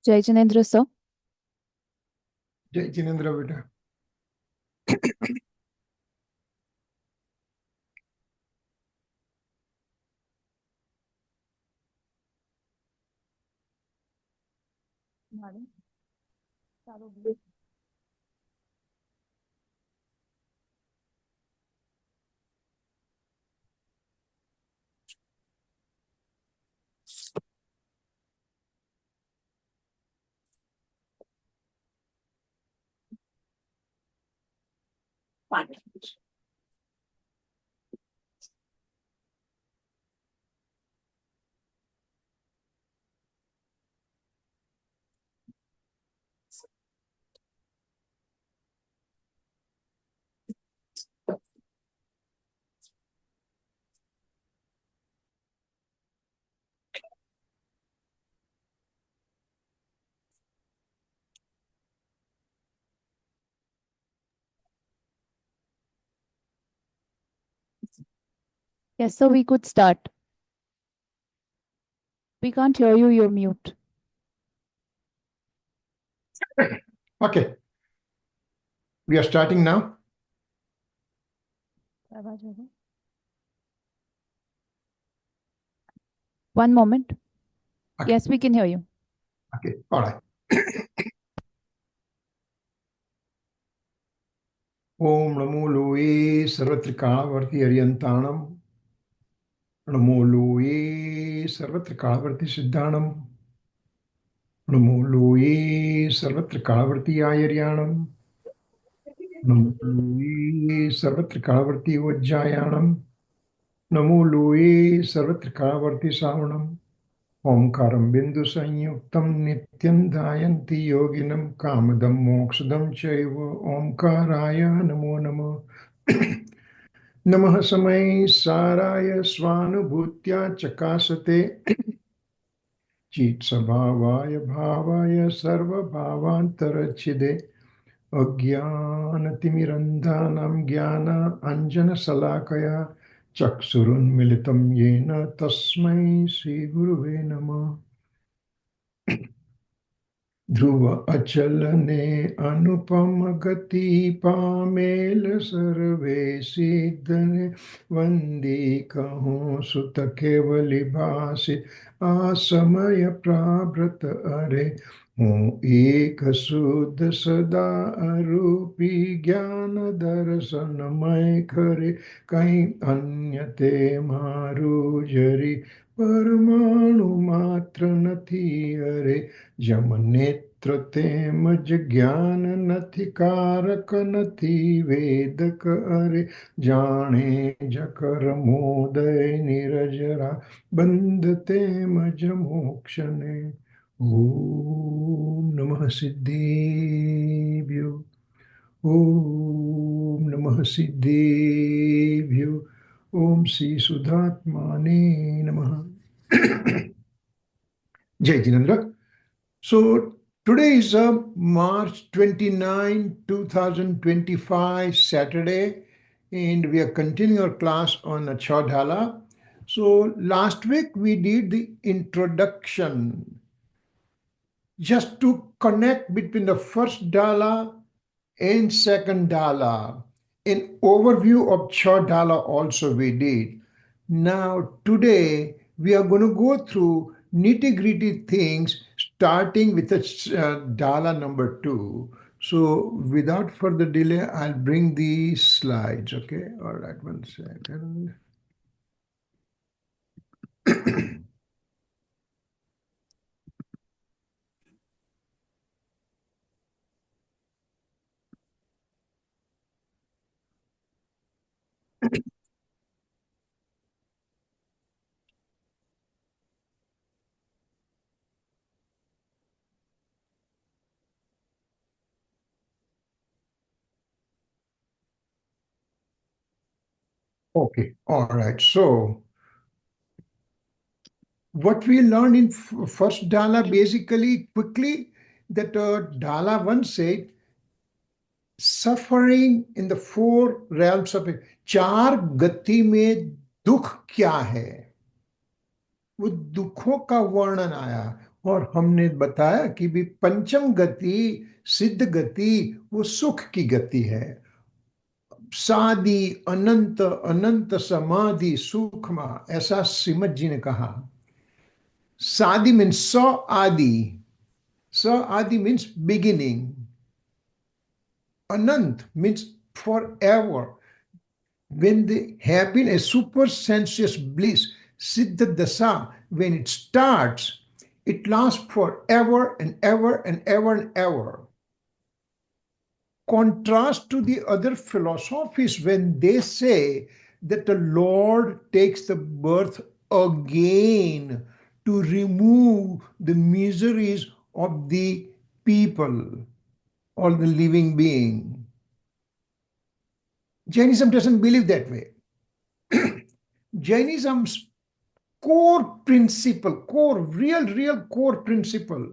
जय जिनेन्द्र सर। जय जिनेन्द्र बेटा। Yes, so we could start. We can't hear you, you're mute. Okay, we are starting now. One moment. Okay. Yes, we can hear you. Okay, all right. Om Namo Loe Sarvatrikavarti Aryantanam. Namo Loe Sarvatrikavarti Siddhanam. Namo Loe Sarvatrikavarti Ayaryanam. Namo Loe Sarvatrikavarti Vajjayanam. Namo Loe Sarvatrikavarti Savanam. ओंकारं बिंदु संयुक्तं नित्यं ध्यायन्ति योगिनं कामदं मोक्षदं चैव ओंकाराय नमो नमः। नमः समये साराय स्वानुभूत्या चकासते चित् स्वभावाय भावाय सर्वभावान्तरच्छिदे अज्ञानतिमिरन्धानां ज्ञान अंजनशलाकया चक्षुरुन्मिलितं येन तस्मै श्रीगुरुवे नमः। ध्रुव अचल ने अनुपम गति पामेल सर्वे सिद्धने वंदी कहूँ सुत केवली भाषि आसमय प्राव्रत अरे हूँ एक शुद्ध सदा अरूपी ज्ञान दर्शनमय करे कहीं अन्य ते मारू जरी परमाणु मात्र नथी अरे जम नेत्र तेमज ज्ञान नथी कारक नथी वेदक अरे जाने जकर मोदय निरजरा बंद तेमज मोक्षने। ओम नमः सिद्धेभ्यो। ओम नमः सिद्धेभ्यो। ओम श्री सुधात्माने नमः। जय Jinendra. So today is March 29, 2025, Saturday, and we are continuing our class on Chodhala. So last week we did the introduction just to connect between the first Dhala and second Dhala. An overview of Chodhala also we did. Now today we are going to go through nitty-gritty things starting with the Dhala number 2. So without further delay, I'll bring the slides. Okay, all right, 1 second. Okay, all right. So what we learned in first Dhala, basically quickly, that Dhala 1 said suffering in the 4 realms of it. 4 गति में दुख क्या है, वो दुखों का वर्णन आया। और हमने बताया कि भी पंचम गति, सिद्ध गति, वो सुख की गति है। सादि अनंत, अनंत समाधि सूक्ष्म, ऐसा श्रीमद जी ने कहा। सादि मीन्स स आदि, स आदि means beginning, anant means forever. When they have been a super sensuous bliss, siddha dasa, when it starts, it lasts forever and ever and ever and ever. Contrast to the other philosophies when they say that the Lord takes the birth again to remove the miseries of the people or the living being. Jainism doesn't believe that way. Jainism's core principle, real core principle,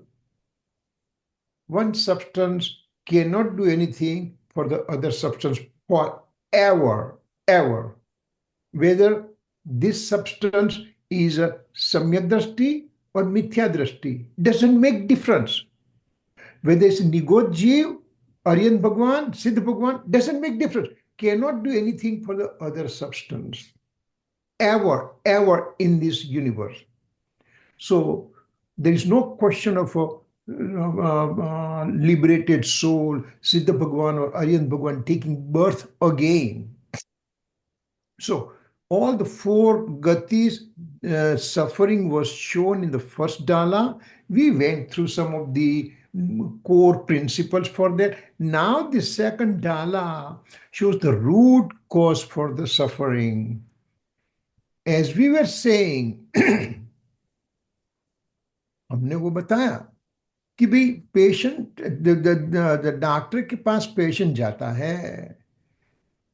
one substance cannot do anything for the other substance forever, ever. Whether this substance is a samyak drashti or mithya drashti, doesn't make difference. Whether it's Nigodh Jeev, Aryan Bhagwan, Siddh Bhagwan, doesn't make difference. Cannot do anything for the other substance. Ever in this universe. So there is no question of a liberated soul, Siddha Bhagwan or Aryan Bhagwan taking birth again. So all the four gatis suffering was shown in the first dala. We went through some of the core principles for that. Now the second dala shows the root cause for the suffering. As we were saying, हमने वो बताया कि भाई patient doctor के पास patient जाता है,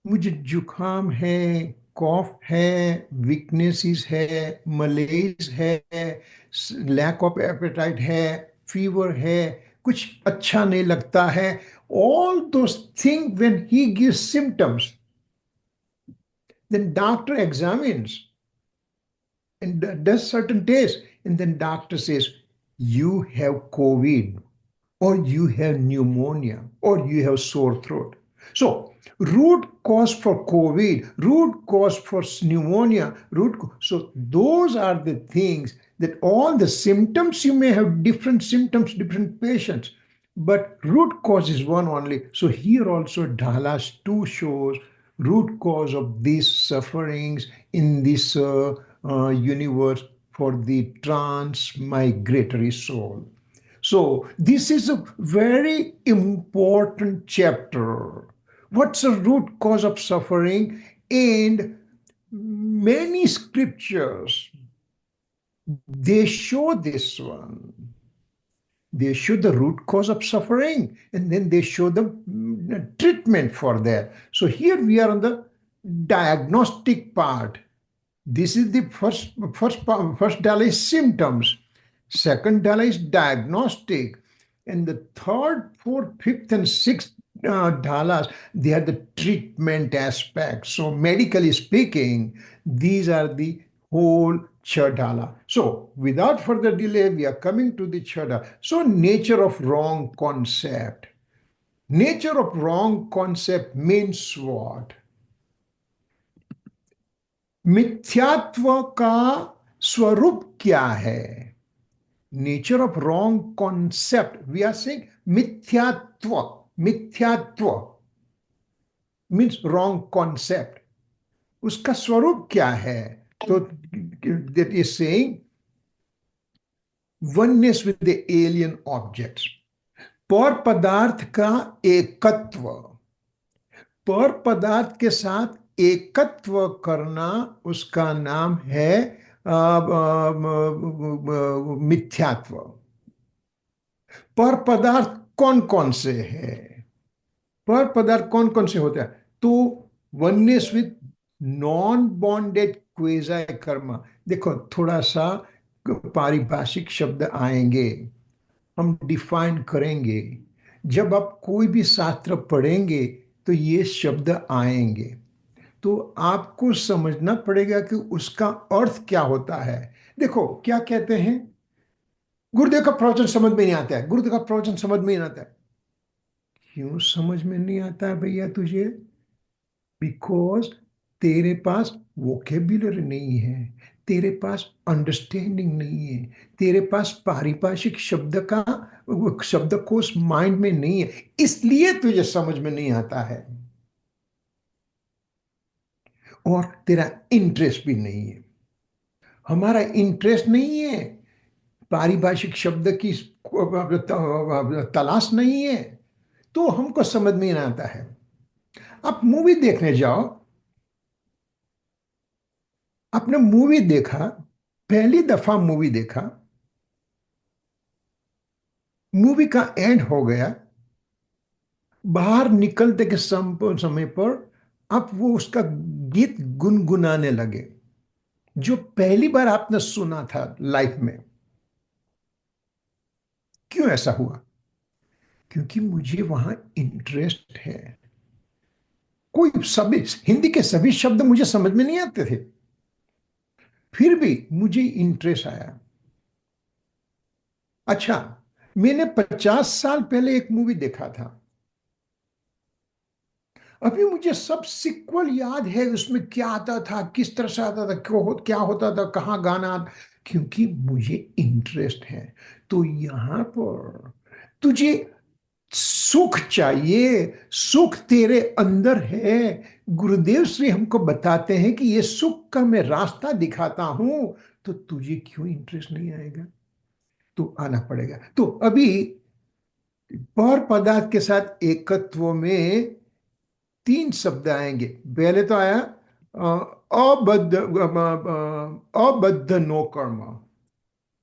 मुझे जुकाम है, कॉफ है, वीकनेसेस है, मलेज है, लैक ऑफ एपेटाइट है, फीवर है, कुछ अच्छा नहीं लगता है, all those thing when he gives symptoms, then doctor examines and does certain tests, and then doctor says you have COVID, or you have pneumonia, or you have sore throat. So root cause for COVID, root cause for pneumonia, so those are the things that all the symptoms, you may have different symptoms, different patients, but root cause is one only. So here also Dhalas 2 shows root cause of these sufferings in this universe for the transmigratory soul. So this is a very important chapter. What's the root cause of suffering? And many scriptures, they show this one. They show the root cause of suffering, and then they show the treatment for that. So here we are on the diagnostic part. This is the first dala is symptoms. Second dala is diagnostic. And the third, fourth, fifth, and sixth dhalas, they are the treatment aspect. So medically speaking, these are the whole Chadala. So without further delay, we are coming to the Chada. So nature of wrong concept. Nature of wrong concept means what? मिथ्यात्व का स्वरूप क्या है? Nature of wrong concept, we are saying मिथ्यात्व. मिथ्यात्व means wrong concept. उसका स्वरूप क्या है? तो that is saying oneness with the alien objects. पर पदार्थ का एकत्व, पर पदार्थ के साथ एकत्व करना, उसका नाम है मिथ्यात्व. पर पदार्थ कौन कौन से है? पर पदार्थ कौन कौन से होते हैं? तो वननेस विथ नॉन बॉन्डेड क्वेज़ा कर्म. देखो थोड़ा सा पारिभाषिक शब्द आएंगे, हम डिफाइन करेंगे. जब आप कोई भी शास्त्र पढ़ेंगे तो ये शब्द आएंगे, तो आपको समझना पड़ेगा कि उसका अर्थ क्या होता है. देखो क्या कहते हैं, गुरुदेव का प्रवचन समझ में नहीं आता है, गुरुदेव का प्रवचन समझ में नहीं आता है। क्यों समझ में नहीं आता है भैया तुझे? बिकॉज तेरे पास वोकेबुलरी नहीं है, तेरे पास अंडरस्टैंडिंग नहीं है, तेरे पास पारिभाषिक शब्द का शब्दकोश माइंड में नहीं है, इसलिए तुझे समझ में नहीं आता है। और तेरा इंटरेस्ट भी नहीं है। हमारा इंटरेस्ट नहीं है, पारिभाषिक शब्द की तलाश नहीं है, तो हमको समझ में नहीं आता है। आप मूवी देखने जाओ, आपने मूवी देखा, पहली दफा मूवी देखा, मूवी का एंड हो गया, बाहर निकलते के समय पर आप वो उसका गीत गुनगुनाने लगे जो पहली बार आपने सुना था लाइफ में। क्यों ऐसा हुआ? क्योंकि मुझे वहां इंटरेस्ट है। कोई सभी हिंदी के सभी शब्द मुझे समझ में नहीं आते थे, फिर भी मुझे इंटरेस्ट आया। अच्छा, मैंने 50 साल पहले एक मूवी देखा था, अभी मुझे सब सीक्वल याद है, उसमें क्या आता था, किस तरह से आता था, क्या होता था, कहाँ गाना क्योंकि मुझे इंटरेस्ट है। तो यहां पर तुझे सुख चाहिए, सुख तेरे अंदर है। गुरुदेव श्री हमको बताते हैं कि ये सुख का मैं रास्ता दिखाता हूं, तो तुझे क्यों इंटरेस्ट नहीं आएगा? तो आना पड़ेगा। तो अभी पर पदार्थ के साथ एकत्व में 3 शब्द आएंगे। पहले तो आया अबद्ध नो कर्म,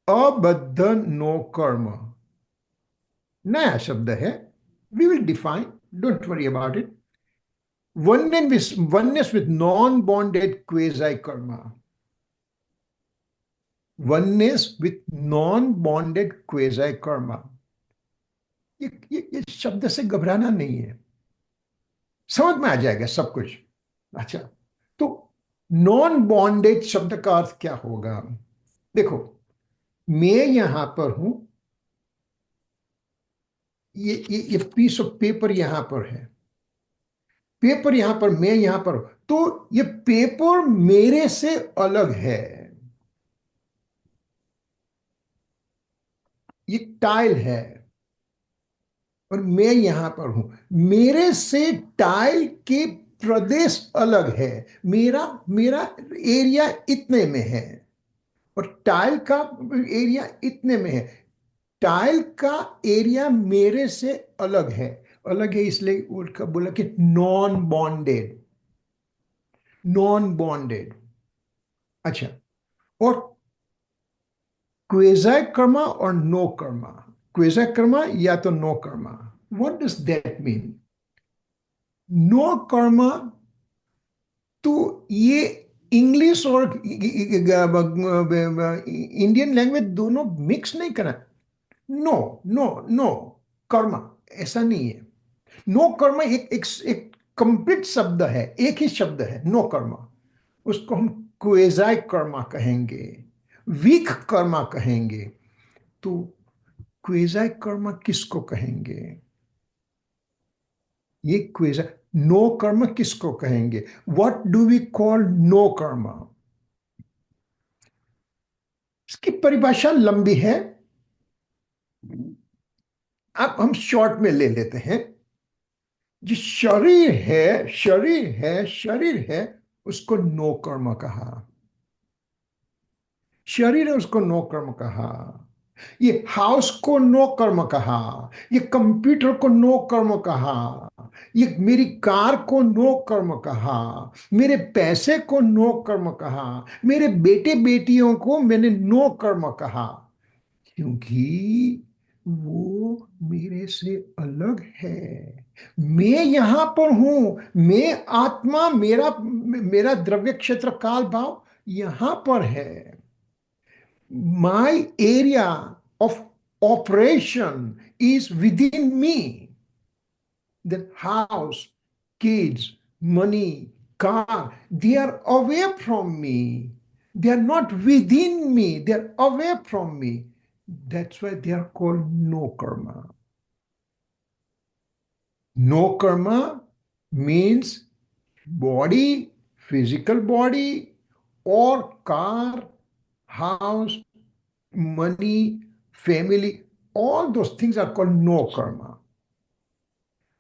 अबद्ध नो कर्म, नया शब्द है। We will define, don't worry about it. oneness with non-bonded quasi karma, oneness with non-bonded quasi karma। ये शब्द से घबराना नहीं है, समझ में आ जाएगा सब कुछ। अच्छा, तो नॉन बॉन्डेड शब्द का अर्थ क्या होगा? देखो, मैं यहां पर हूं, ये पीस ऑफ पेपर यहां पर है, पेपर यहां पर, मैं यहां पर हूं, तो ये पेपर मेरे से अलग है। ये टाइल है और मैं यहां पर हूं, मेरे से टाइल के प्रदेश अलग है। मेरा मेरा एरिया इतने में है और टाइल का एरिया इतने में है। टाइल का एरिया मेरे से अलग है, अलग है इसलिए उनका बोला कि नॉन बॉन्डेड, नॉन बॉन्डेड। अच्छा, और क्वेज़ा कर्मा और नो कर्मा, क्वेज़ा कर्मा या तो no karma, what does that mean? No karma, तो ये इंग्लिश और इंडियन लैंग्वेज दोनों मिक्स नहीं करना। नो, नो, नो कर्मा ऐसा नहीं है। नो कर्मा एक कंप्लीट शब्द है, एक ही शब्द है नो कर्मा। उसको हम क्वेज़ाई कर्मा कहेंगे, वीक कर्मा कहेंगे। तो क्वेज़ाई कर्मा किसको कहेंगे? ये क्वेज़ा नो कर्मा किसको कहेंगे? What do we call no karma? इसकी परिभाषा लंबी है, अब हम शॉर्ट में ले लेते हैं। जो शरीर है, शरीर है, शरीर है, उसको नो कर्म कहा। शरीर है उसको नो कर्म कहा। ये हाउस को नो कर्म कहा, ये कंप्यूटर को नो कर्म कहा, ये मेरी कार को नो कर्म कहा, मेरे पैसे को नो कर्म कहा, मेरे बेटे बेटियों को मैंने नो कर्म कहा, क्योंकि वो मेरे से अलग है। मैं यहां पर हूं, मैं आत्मा, मेरा मेरा द्रव्य क्षेत्र काल भाव यहां पर है। My area of operation is within me. The house, kids, money, car, they are away from me. They are not within me, they are away from me. That's why they are called no karma. No karma means body, physical body, or car, house, money, family, all those things are called no karma.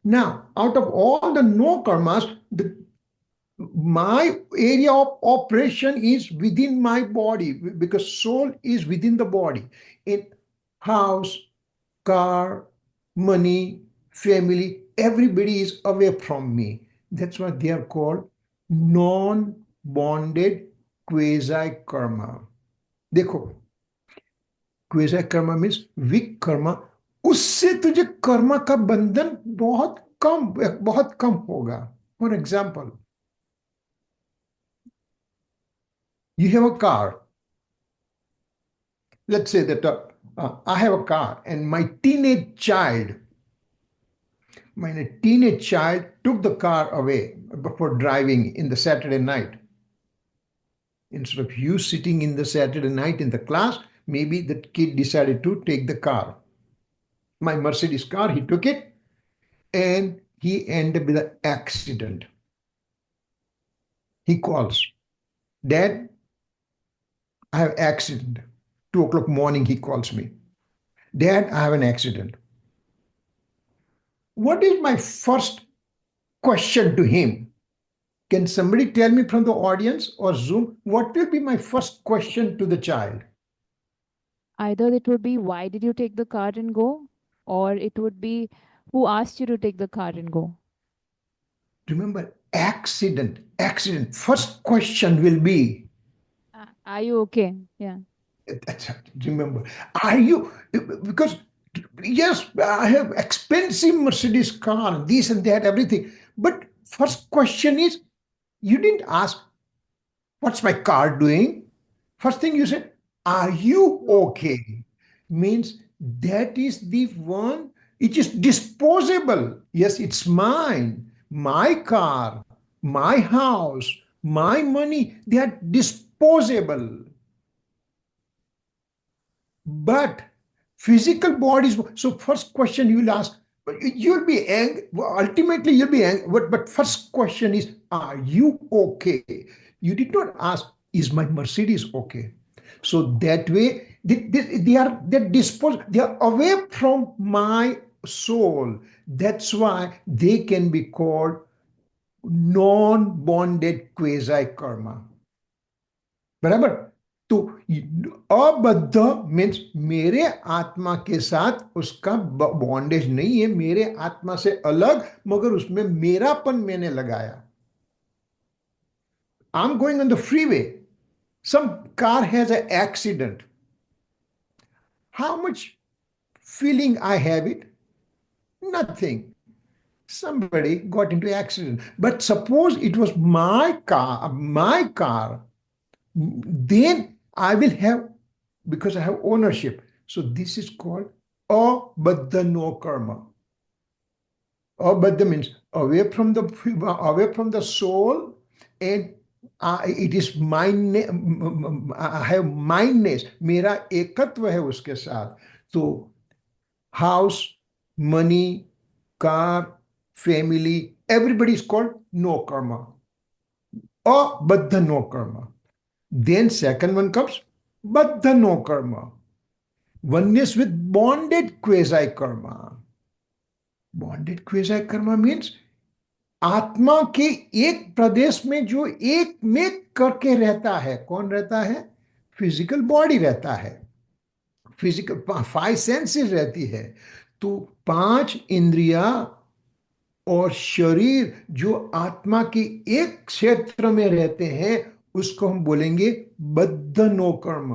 Now, out of all the no karmas, my area of operation is within my body because soul is within the body. In house, car, money, family, everybody is away from me. That's why they are called non-bonded quasi karma. देखो, क्वेजा Karma means Wick Karma, उससे तुझे कर्मा का बंधन बहुत कम होगा. For example, you have a car. Let's say that I have a car and my teenage child took the car away for driving in the Saturday night. Instead of you sitting in the Saturday night in the class, maybe the kid decided to take the car. My Mercedes car, he took it and he ended up with an accident. He calls, Dad, I have accident. 2 o'clock morning, he calls me. Dad, I have an accident. What is my first question to him? Can somebody tell me from the audience or Zoom, what will be my first question to the child? Either it would be, why did you take the car and go? Or it would be, who asked you to take the car and go? Remember, accident. First question will be, Are you okay? Yeah. remember, are you, because yes, I have expensive Mercedes car, this and that, everything. But first question is, you didn't ask, what's my car doing? First thing you said, are you okay? Means that is the one, it is disposable. Yes, it's mine. My car, my house, my money, they are disposable. But physical bodies, so first question you will ask, you'll be angry, ultimately you'll be angry, but first question is, are you okay? You did not ask, is my Mercedes okay? So that way, they're disposed, they are away from my soul. That's why they can be called non-bonded quasi karma. बराबर. तो अबद्ध means मेरे आत्मा के साथ उसका bondage नहीं है, मेरे आत्मा से अलग, मगर उसमें मेरापन मैंने लगाया. I'm going on the freeway. Some car has an accident. How much feeling I have it? Nothing. Somebody got into accident. But suppose it was my car, then I will have, because I have ownership. So this is called abadda no karma. Abadda means away from the soul, and it is mine. I have mineness. मेरा एकत्व है उसके साथ. So house, money, car, family, everybody is called no karma. Abadda no karma. Then second one comes baddha no karma. Oneness with bonded quasi karma. Bonded quasi karma means आत्मा के एक प्रदेश में जो एक में करके रहता है. कौन रहता है? फिजिकल बॉडी रहता है, फिजिकल 5 सेंसेस रहती है. तो 5 इंद्रिया और शरीर जो आत्मा के एक क्षेत्र में रहते हैं, उसको हम बोलेंगे बद्ध नो कर्म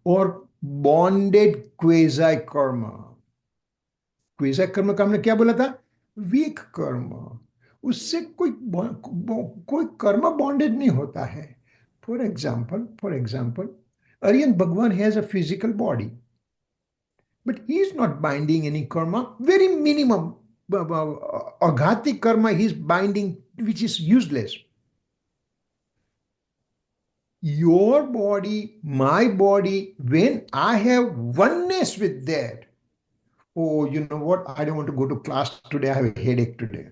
और बॉन्डेड क्वेजाई कर्म. क्वेजाई कर्म का हमने क्या बोला था? वीक कर्म. उससे कोई कर्म बॉन्डेड नहीं होता है. For example Aryan Bhagwan has a physical body, but he is not binding any karma. Very minimum aghati karma he is binding, which is useless. your body, my body, when I have oneness with that, oh, you know what? I don't want to go to class today. I have a headache today.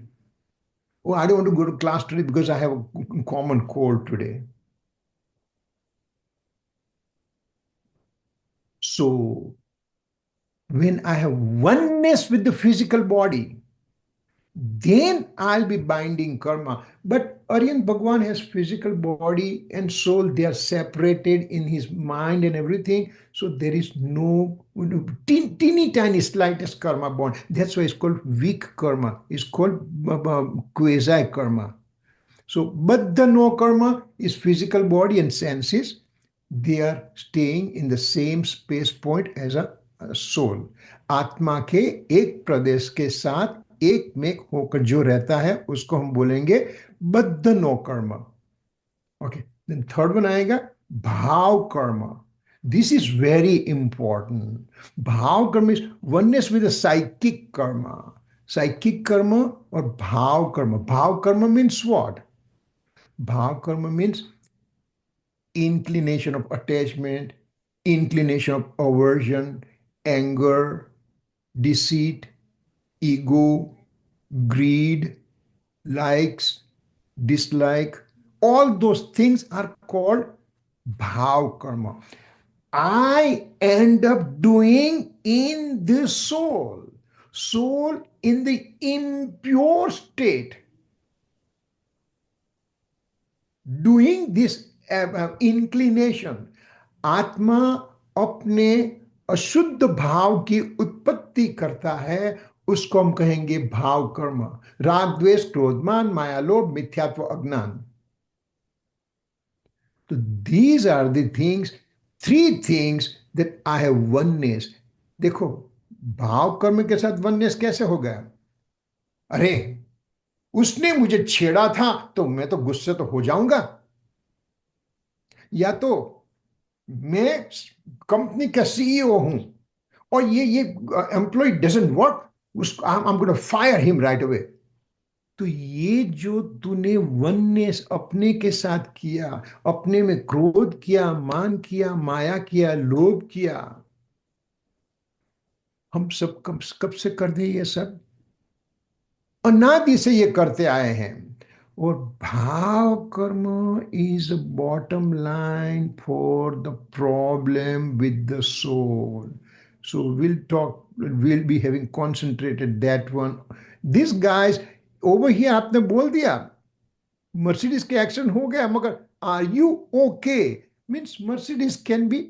Oh, I don't want to go to class today because I have a common cold today. So, when I have oneness with the physical body, then I'll be binding karma. But Aryan Bhagwan has physical body and soul, they are separated in his mind and everything. So there is no teeny tiny slightest karma bond. That's why it's called weak karma. It's called quasi karma. So, but the no karma is physical body and senses. They are staying in the same space point as a soul. आत्मा के एक प्रदेश के साथ एक में होकर जो रहता है उसको हम बोलेंगे बद्ध नो कर्म. ओके, देन थर्ड वन आएगा भाव कर्म. This is very important. भाव कर्म इज वननेस विद साइकिक कर्म. साइकिक कर्म और भाव कर्म. भाव कर्म means what? Bhav karma means inclination of attachment, inclination of aversion, anger, deceit, ego, greed, likes, dislike. All those things are called bhav karma. I end up doing in the soul. Soul in the impure state, doing this inclination. आत्मा अपने अशुद्ध भाव की उत्पत्ति करता है, उसको हम कहेंगे भाव कर्म. राग द्वेष क्रोधमान माया लोभ मिथ्यात्व अज्ञान. तो these are the things, three things that I have oneness. देखो भाव कर्म के साथ oneness कैसे हो गया? अरे उसने मुझे छेड़ा था तो मैं तो गुस्से तो हो जाऊंगा, या तो मैं कंपनी का सीईओ हूं और ये एम्प्लॉय डजंट वर्क, उसको I am gonna fire him right away. तो ये जो तूने वननेस अपने के साथ किया, अपने में क्रोध किया, मान किया, माया किया, लोभ किया, हम सब कब कब से कर दे ये सब? अनादि से ये करते आए हैं. और भाव कर्म is bottom line for the problem with the soul. So will be having concentrated that one. This guys over here आपने बोल दिया मर्सिडीज के एक्शन हो गया, मगर are you okay? Means Mercedes can be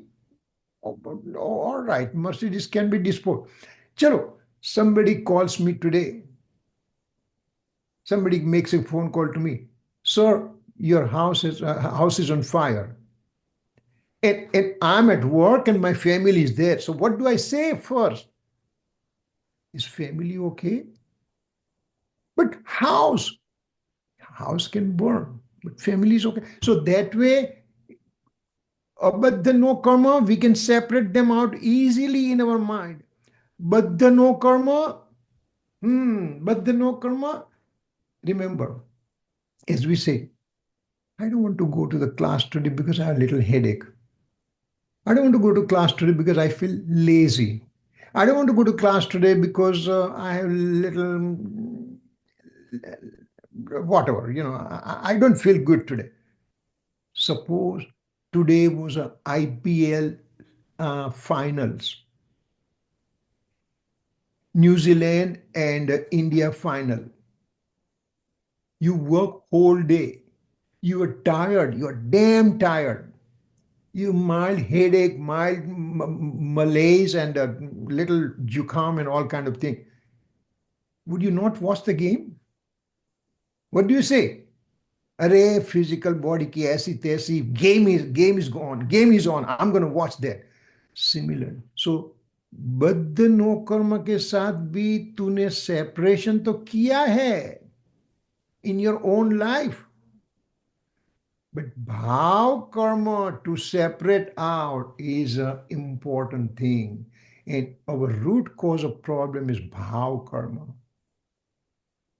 all right, Mercedes can be dispose. चलो, somebody calls me today. Somebody makes a phone call to me. Sir, your house is on fire. And I'm at work and my family is there. So what do I say first? Is family okay? But house can burn, but family is okay. So that way, but the no karma, we can separate them out easily in our mind. But the no karma, but the no karma, remember, as we say, I don't want to go to the class today because I have a little headache. I don't want to go to class today because I feel lazy. I don't want to go to class today because I have little whatever, I don't feel good today. Suppose today was a IPL finals, New Zealand and India final. You work whole day. You are tired. You are damn tired. You mild headache, mild malaise, and a little jukam and all kind of thing. Would you not watch the game? What do you say? Array physical body ki aisi taisi, game is gone, game is on, I'm going to watch that. Similar. So बद्ध no कर्म के साथ भी तूने separation तो किया है in your own life. But bhav karma, to separate out, is an important thing. And our root cause of problem is bhav karma.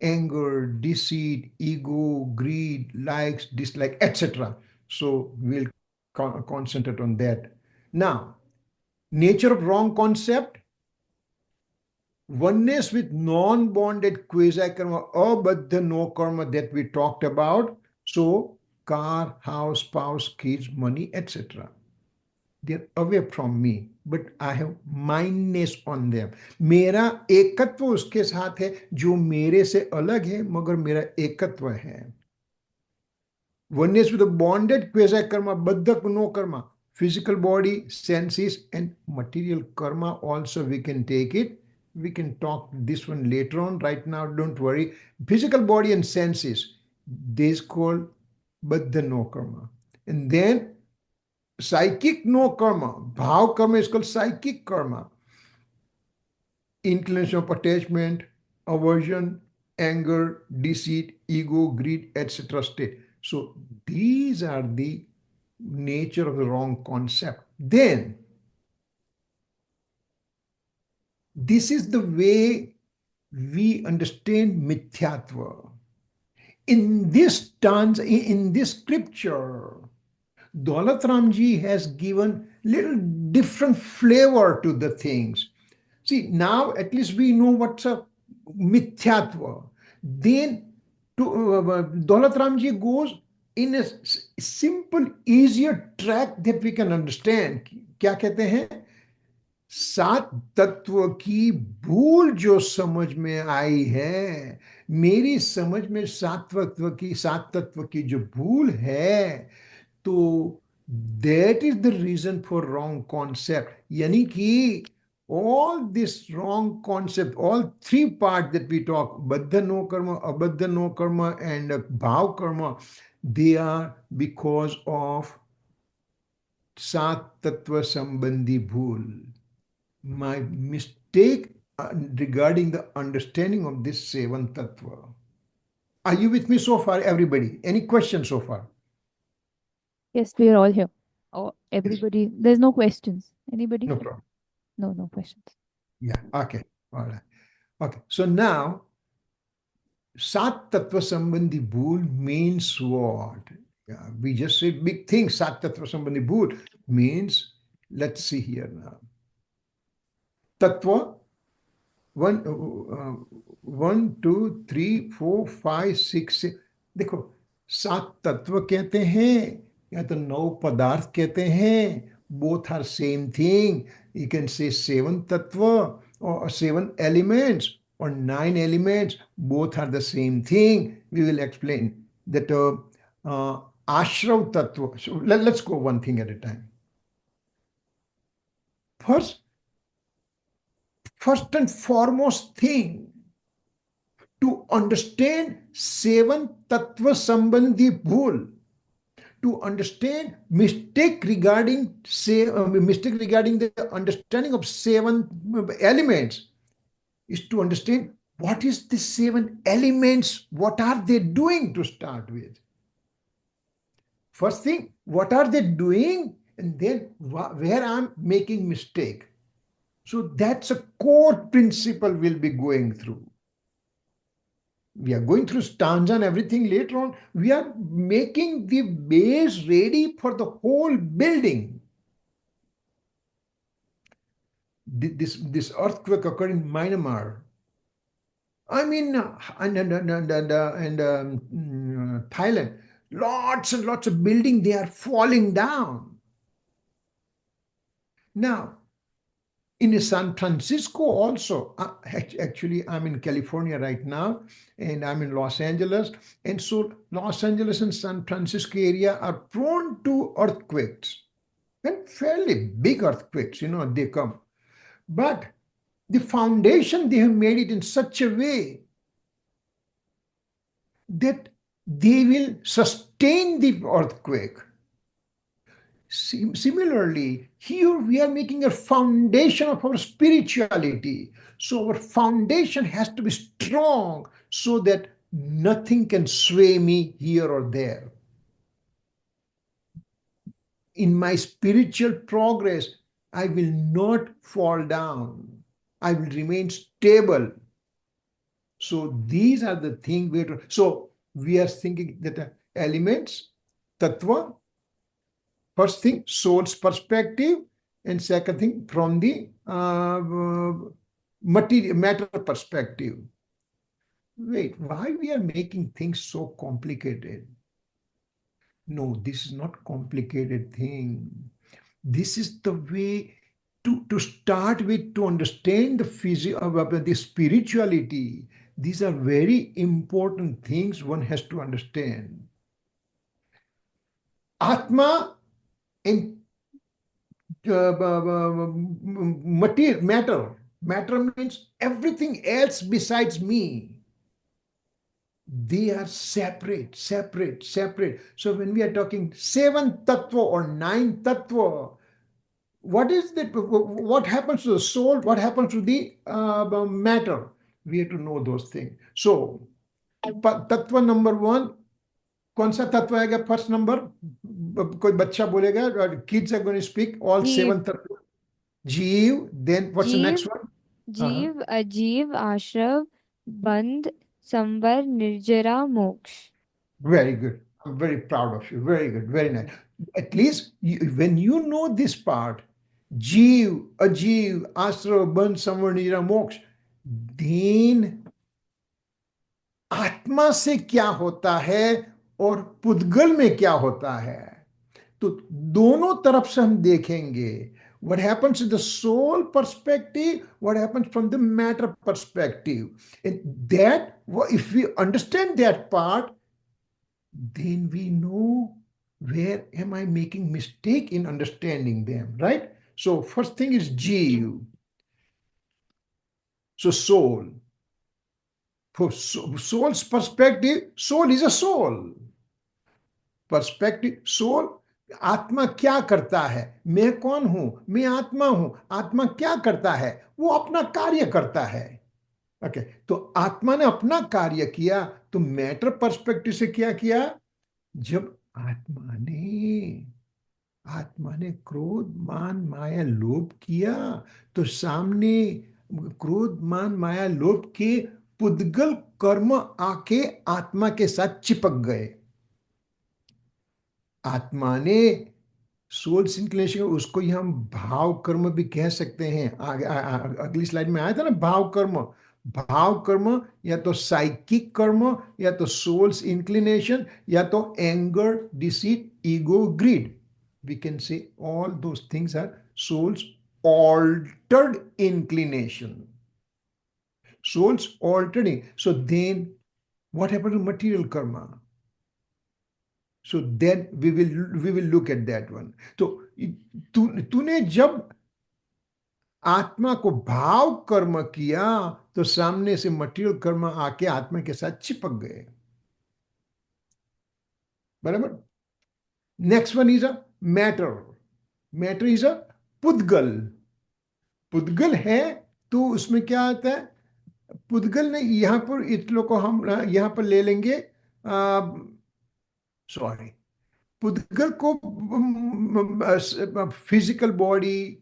Anger, deceit, ego, greed, likes, dislike, etc. So we'll concentrate on that. Now, nature of wrong concept, oneness with non-bonded quasi-karma, abadha no karma that we talked about. So, car, house, spouse, kids, money, etc. They're away from me, but I have mindness on them. मेरा एकत्व उसके साथ है जो मेरे से अलग है मगर मेरा एकत्व है. Oneness with a bonded quasi karma, baddha no karma, physical body, senses, and material karma. Also, we can take it. We can talk this one later on. Right now, don't worry. Physical body and senses, this is called baddha no karma. And then psychic no karma. Bhav karma is called psychic karma. Inclination of attachment, aversion, anger, deceit, ego, greed, etc. state. So these are the nature of the wrong concept. Then this is the way we understand mithyatva. In this stanza, in this scripture, Daulat Ramji has given little different flavor to the things. See, now at least we know what's a mithyatva. Then Daulat Ramji goes in a simple, easier track that we can understand. क्या कहते हैं? सात तत्व की भूल जो समझ में आई है, मेरी समझ में सात तत्व की जो भूल है, तो that is the reason for wrong concept. यानी कि all this wrong concept, all three parts that we talk, baddha no karma, abadha no karma, and bhav karma, they are because of सात तत्व संबंधी भूल. My mistake regarding the understanding of this seven tattva. Are you with me so far, everybody? Any questions so far? Yes, we are all here. Oh, everybody. There's no questions. Anybody? No problem. No questions. Yeah, okay. All right. Okay. So now, Sat Tattva Sambandhi Bhool means what? Yeah, we just said big thing. Sat Tattva Sambandhi Bhool means, let's see here now. Tattva, 1, 2, 3, 4, 5, 6, 7. देखो, 7 तत्व कहते हैं या तो 9 पदार्थ कहते हैं. Both are same thing. You can say 7 tattva or 7 elements or 9 elements. Both are the same thing. We will explain that ashrav tattva. So let's go one thing at a time. First and foremost thing, to understand 7 tattva sambandhi bhool, to understand mistake regarding the understanding of 7 elements, is to understand what is the 7 elements, what are they doing to start with. First thing, what are they doing, and then where I'm making mistake. So that's a core principle we'll be going through. We are going through stanza and everything later on. We are making the base ready for the whole building. This earthquake occurred in Myanmar. I mean, Thailand. Lots and lots of buildings, they are falling down. Now, in San Francisco also, actually I'm in California right now, and I'm in Los Angeles. And so Los Angeles and San Francisco area are prone to earthquakes, and fairly big earthquakes, they come. But the foundation, they have made it in such a way that they will sustain the earthquake. Similarly, here we are making a foundation of our spirituality. So our foundation has to be strong so that nothing can sway me here or there. In my spiritual progress, I will not fall down. I will remain stable. So these are the things so we are thinking that elements, tattva, first thing, soul's perspective, and second thing, from the material matter perspective. Wait, why we are making things so complicated? No, this is not complicated thing. This is the way to start with, to understand the spirituality. These are very important things one has to understand. Atma and material matter. Matter means everything else besides me. They are separate, separate, separate. So when we are talking seven tattva or nine tattva, what is that? What happens to the soul? What happens to the matter? We have to know those things. So तत्व number one, कौन सा तत्व आएगा first number? कोई बच्चा बोलेगा, kids are going to speak all जीव, seven तत्व. जीव, then what's the जीव, next one? जीव, अजीव, आश्रव, बंध, संवर, निर्जरा, मोक्ष. Very good. I'm very proud of you. Very good. Very nice. At least when you know this part, Jeev, Ajeev, Asra, Ban, Samvarnira, Moksha, then आत्मा से क्या होता है और पुद्गल में क्या होता है, तो दोनों तरफ से हम देखेंगे. What happens in the soul perspective, what happens from the matter perspective. And that, if we understand that part, then we know where am I making mistake in understanding them, right? So first thing is Jeev. So soul. For soul's perspective, soul is a soul. Perspective, soul, आत्मा क्या करता है? मैं कौन हूं? मैं आत्मा हूं. आत्मा क्या करता है? वो अपना कार्य करता है. ओके, तो आत्मा ने अपना कार्य किया, तो मैटर पर्सपेक्टिव से क्या किया? जब आत्मा ने क्रोध मान माया लोभ किया, तो सामने क्रोध मान माया लोभ के पुद्गल कर्म आके आत्मा के साथ चिपक गए. आत्मा ने सोल्स इंक्लिनेशन, उसको ही हम भाव कर्म भी कह सकते हैं. अगली स्लाइड में आया था ना भाव कर्म. भाव कर्म या तो साइकिक कर्म, या तो सोल्स इंक्लिनेशन, या तो anger, deceit, ego, greed. We can say all those things are soul's altered inclination. Soul's altered. So then what happened to material karma? So then we will look at that one. तो तूने जब आत्मा को भाव कर्म किया, तो सामने से मटेरियल कर्म आके आत्मा के साथ चिपक गए. बराबर. Next one is a matter. Matter is a पुद्गल. पुद्गल है, तो उसमें क्या आता है? पुद्गल ने यहां पर इतलो को हम यहां पर ले लेंगे. सॉरी, पुद्गल को physical body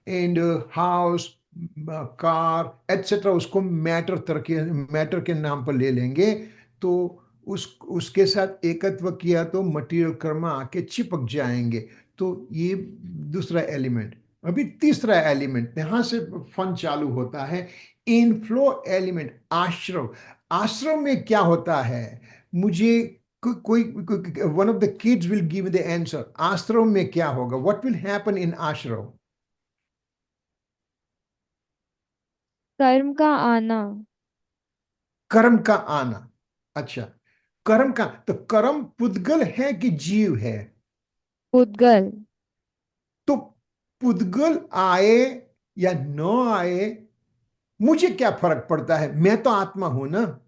and house, car etcetera, उसको मैटर के नाम पर ले लेंगे. तो उसके साथ एकत्व किया तो मटेरियल कर्म आके चिपक जाएंगे. तो ये दूसरा एलिमेंट. अभी तीसरा एलिमेंट यहां से फन चालू होता है. इनफ्लो एलिमेंट, आश्रम. आश्रम में क्या होता है? मुझे कोई one of the kids will give the answer. आश्रम में क्या होगा? व्हाट विल हैपन इन आश्रम? कर्म का आना. कर्म का आना. अच्छा, कर्म का, तो कर्म पुद्गल है कि जीव है? पुद्गल. तो पुद्गल आए या न आए, मुझे क्या फर्क पड़ता है? मैं तो आत्मा हूं ना.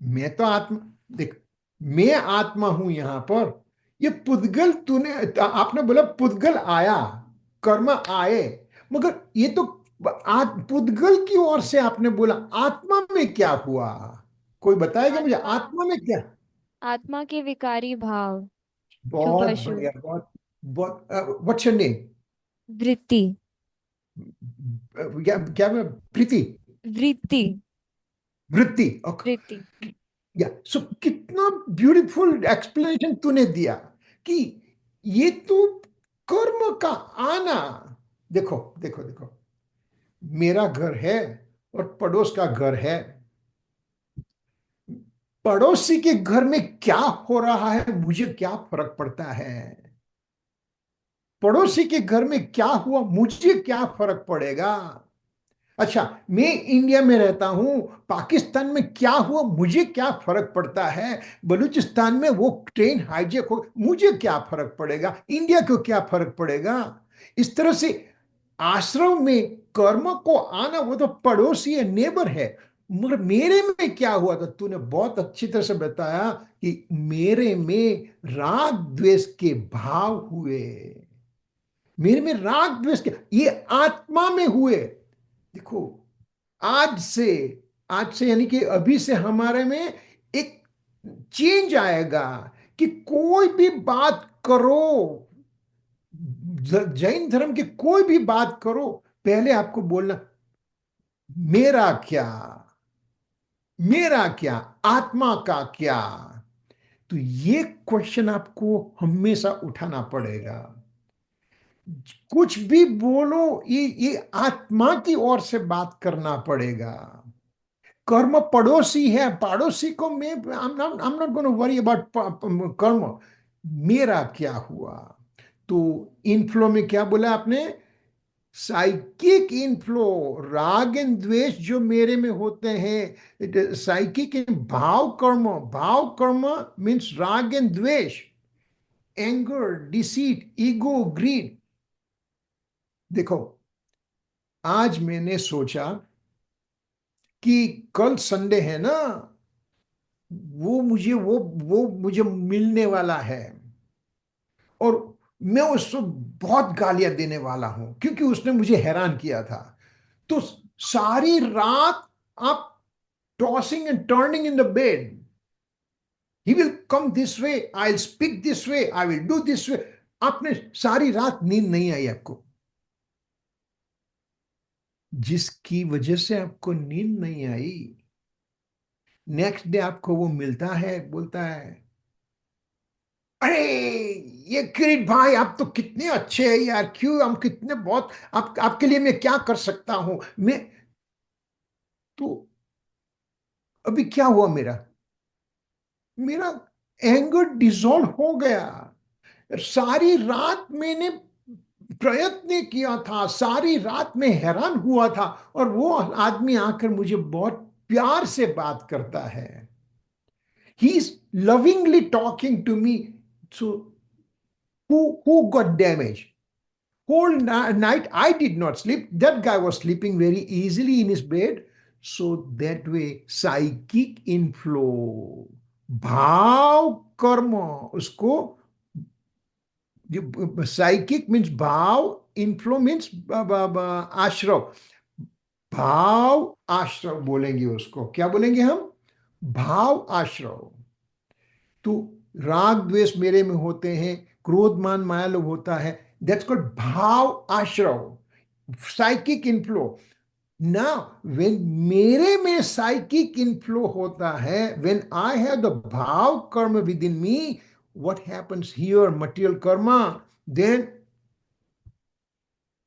मैं तो आत्मा, देख, मैं आत्मा हूं यहां पर. ये पुद्गल, तूने आपने बोला पुद्गल आया, कर्म आए, मगर ये तो पुद्गल की ओर से आपने बोला. आत्मा में क्या हुआ? कोई बताएगा मुझे, आत्मा, आत्मा में क्या? आत्मा के विकारी भाव. शुभ बहुत अशुभ. बढ़िया, बहुत बहुत. What's your name? वृत्ति. क्या क्या? प्रीति? वृत्ति. वृत्ति. वृत्ति. या सो कितना ब्यूटीफुल एक्सप्लेनेशन तूने दिया कि ये तो कर्म का आना। देखो देखो देखो, मेरा घर है और पड़ोस का घर है। पड़ोसी के घर में क्या हो रहा है मुझे क्या फर्क पड़ता है? पड़ोसी के घर में क्या हुआ मुझे क्या फर्क पड़ेगा? अच्छा, मैं इंडिया में रहता हूं, पाकिस्तान में क्या हुआ मुझे क्या फर्क पड़ता है? बलूचिस्तान में वो ट्रेन हाईजैक हो, मुझे क्या फर्क पड़ेगा? इंडिया को क्या फर्क पड़ेगा? इस तरह से आश्रम में कर्म को आना वो तो पड़ोसी है, नेबर है। मगर मेरे में क्या हुआ था? तूने बहुत अच्छी तरह से बताया कि मेरे में राग द्वेष के भाव हुए। मेरे में राग द्वेष के ये आत्मा में हुए। देखो, आज से आज से यानी कि अभी से हमारे में एक चेंज आएगा कि कोई भी बात करो, जैन धर्म की कोई भी बात करो, पहले आपको बोलना मेरा क्या, मेरा क्या, आत्मा का क्या। तो ये क्वेश्चन आपको हमेशा उठाना पड़ेगा। कुछ भी बोलो, ये आत्मा की ओर से बात करना पड़ेगा। कर्म पड़ोसी है, पड़ोसी को मैं I'm not going to worry about कर्म। मेरा क्या हुआ? तो इनफ्लो में क्या बोला आपने? साइकिक इनफ्लो, राग एंड द्वेष जो मेरे में होते हैं, साइकिक भाव कर्म मीन्स राग एंड द्वेष, एंगर, डिसीट, ईगो, ग्रीड। देखो, आज मैंने सोचा कि कल संडे है ना, वो मुझे मिलने वाला है, और मैं उसको बहुत गालियां देने वाला हूं क्योंकि उसने मुझे हैरान किया था। तो सारी रात आप tossing and turning in the bed, he will come this way, I will speak this way, I will do this way. आपने सारी रात नींद नहीं आई आपको, जिसकी वजह से आपको नींद नहीं आई। नेक्स्ट डे आपको वो मिलता है, बोलता है, अरे ये किरीट भाई आप तो कितने अच्छे हैं यार, क्यों हम कितने बहुत आपके लिए मैं क्या कर सकता हूं मैं। तो अभी क्या हुआ? मेरा मेरा एंगर डिसॉल्व हो गया। सारी रात मैंने प्रयत्न किया था, सारी रात में हैरान हुआ था, और वो आदमी आकर मुझे बहुत प्यार से बात करता है। He is lovingly talking to me. So who got damaged? Whole night I did not sleep. That guy was sleeping very easily in his bed. So that way, psychic inflow, भाव कर्म, उसको, साइकिक मीन्स भाव, inflow means आश्रव, भाव आश्रव बोलेंगे उसको। क्या बोलेंगे हम? भाव आश्रव। तो राग द्वेष मेरे में होते हैं, क्रोध मान माया लोभ होता है, दैट्स कॉल्ड भाव आश्रव, साइकिक इनफ्लो। ना, व्हेन मेरे में साइकिक इनफ्लो होता है, when I have the bhav karm within me, what happens here? Material karma, then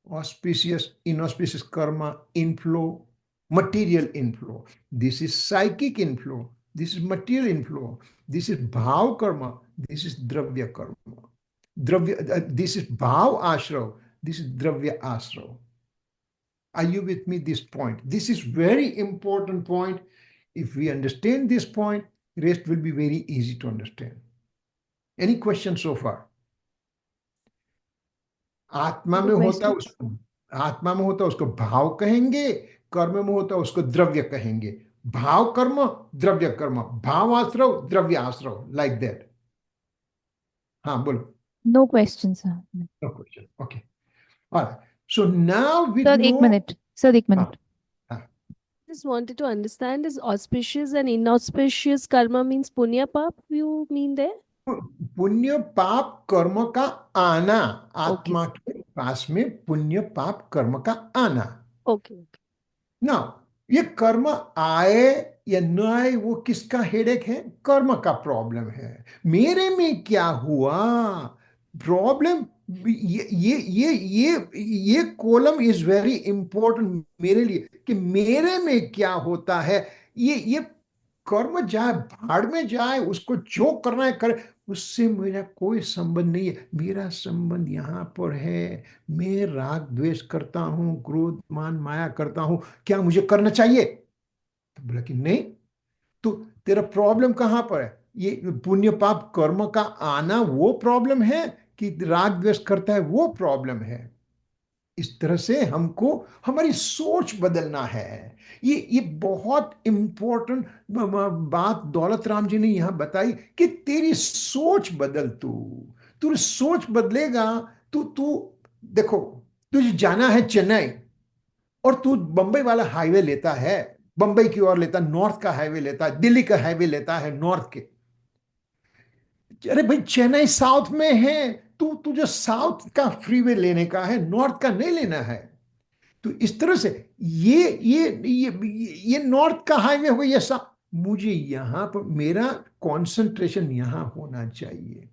auspicious, inauspicious karma inflow, material inflow. This is psychic inflow. This is material inflow. This is bhav karma. This is dravya karma. This is bhav ashrav. This is dravya ashrav. Are you with me? This point. This is very important point. If we understand this point, rest will be very easy to understand. Any questions so far? आत्मा No में होता question. उसको आत्मा में होता उसको भाव कहेंगे, कर्म में होता उसको द्रव्य कहेंगे। भाव कर्म, द्रव्य कर्म, भाव आश्रव, द्रव्य आश्रव, लाइक दैट। हाँ बोलो। No question, sir. No question, okay. Alright, so now we sir no. एक मिनट, सर एक हाँ मिनट। हाँ। Just wanted to understand, is auspicious and inauspicious karma means punya pap you mean there? पुण्य पाप कर्म का आना, Okay. आत्मा के पास में पुण्य पाप कर्म का आना। Okay. ना, ये कर्म आए या न आए वो किसका हेडेक है? कर्म का प्रॉब्लम है। मेरे में क्या हुआ? प्रॉब्लम, ये कॉलम इज वेरी इंपॉर्टेंट मेरे लिए, कि मेरे में क्या होता है। ये कर्म जाए भाड़ में जाए, उसको जो करना है करे, उससे मेरा कोई संबंध नहीं है। मेरा संबंध यहाँ पर है, मैं राग द्वेष करता हूँ, क्रोध मान माया करता हूँ, क्या मुझे करना चाहिए? तो बोला कि नहीं। तो तेरा प्रॉब्लम कहां पर है? ये पुण्य पाप कर्म का आना वो प्रॉब्लम है, कि राग द्वेष करता है वो प्रॉब्लम है? इस तरह से हमको हमारी सोच बदलना है। ये बहुत इंपॉर्टेंट बात दौलत राम जी ने यहां बताई, कि तेरी सोच बदल। तू सोच बदलेगा। तू देखो, तुझे जाना है चेन्नई, और तू बंबई वाला हाईवे लेता है, बंबई की ओर लेता, नॉर्थ का हाईवे लेता है, दिल्ली का हाईवे लेता है नॉर्थ के। अरे भाई, चेन्नई साउथ में है, तू तुझे साउथ का फ्रीवे लेने का है, नॉर्थ का नहीं लेना है। तो इस तरह से ये नॉर्थ का हाईवे हो, ये सब मुझे यहां पर मेरा कंसंट्रेशन यहां होना चाहिए।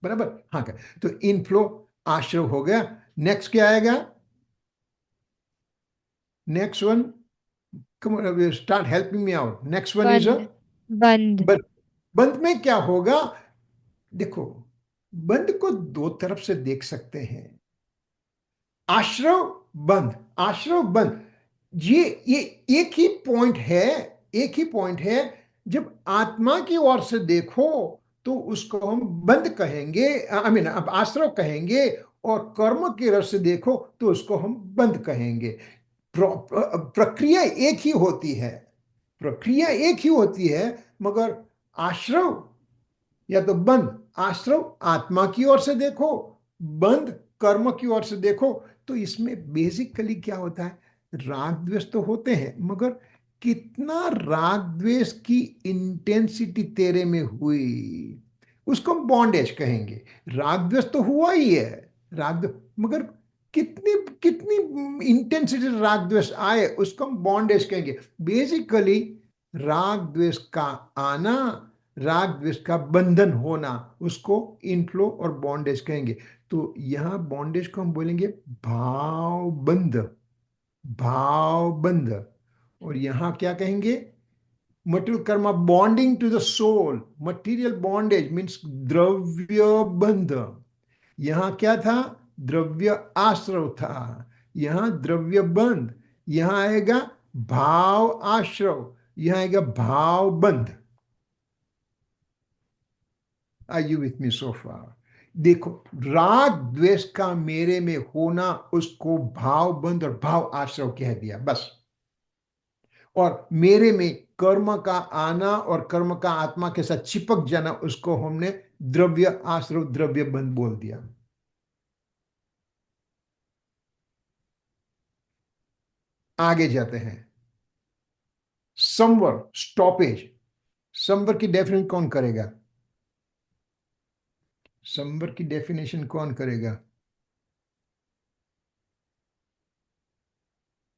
बराबर, हाँ क्या? तो इनफ्लो आश्रव हो गया। नेक्स्ट क्या आएगा? Next one, come on, start helping me out. Next one is a बंद। बंद। बंद। बंद में क्या होगा? देखो, बंद को दो तरफ से देख सकते हैं। आश्रव बंद, आश्रव बंद, ये एक ही पॉइंट है। एक ही पॉइंट है। जब आत्मा की ओर से देखो तो उसको हम बंद कहेंगे, आई मीन अब आश्रव कहेंगे, और कर्म की रस से देखो तो उसको हम बंद कहेंगे। प्रक्रिया एक ही होती है। प्रक्रिया एक ही होती है, मगर आश्रव या तो बंद, आश्रव आत्मा की ओर से देखो, बंद कर्म की ओर से देखो। तो इसमें बेसिकली क्या होता है? राग द्वेष तो होते हैं, मगर कितना राग द्वेष की इंटेंसिटी तेरे में हुई, उसको हम बॉन्डेज कहेंगे। राग द्वेष तो हुआ ही है, मगर कितनी कितनी इंटेंसिटी राग द्वेष आए, उसको हम बॉन्डेज कहेंगे। बेसिकली राग द्वेष का आना, राग द्वेष का बंधन होना, उसको इनफ्लो और बॉन्डेज कहेंगे। तो यहां बॉन्डेज को हम बोलेंगे भाव बंध, भाव बंध। और यहां क्या कहेंगे? Material karma bonding to the soul, material bondage means द्रव्य बंध। यहां क्या था? द्रव्य आश्रव था। यहां द्रव्य बंध। यहां आएगा भाव आश्रव, यहां आएगा भाव बंध। आर यू विथ मी सो फार? देखो, राग द्वेष का मेरे में होना, उसको भाव बंध और भाव आश्रव कह दिया बस। और मेरे में कर्म का आना और कर्म का आत्मा के साथ चिपक जाना, उसको हमने द्रव्य आश्रव द्रव्य बंध बोल दिया। आगे जाते हैं। संवर, स्टॉपेज। संवर की डेफिनेशन कौन करेगा? संवर की डेफिनेशन कौन करेगा?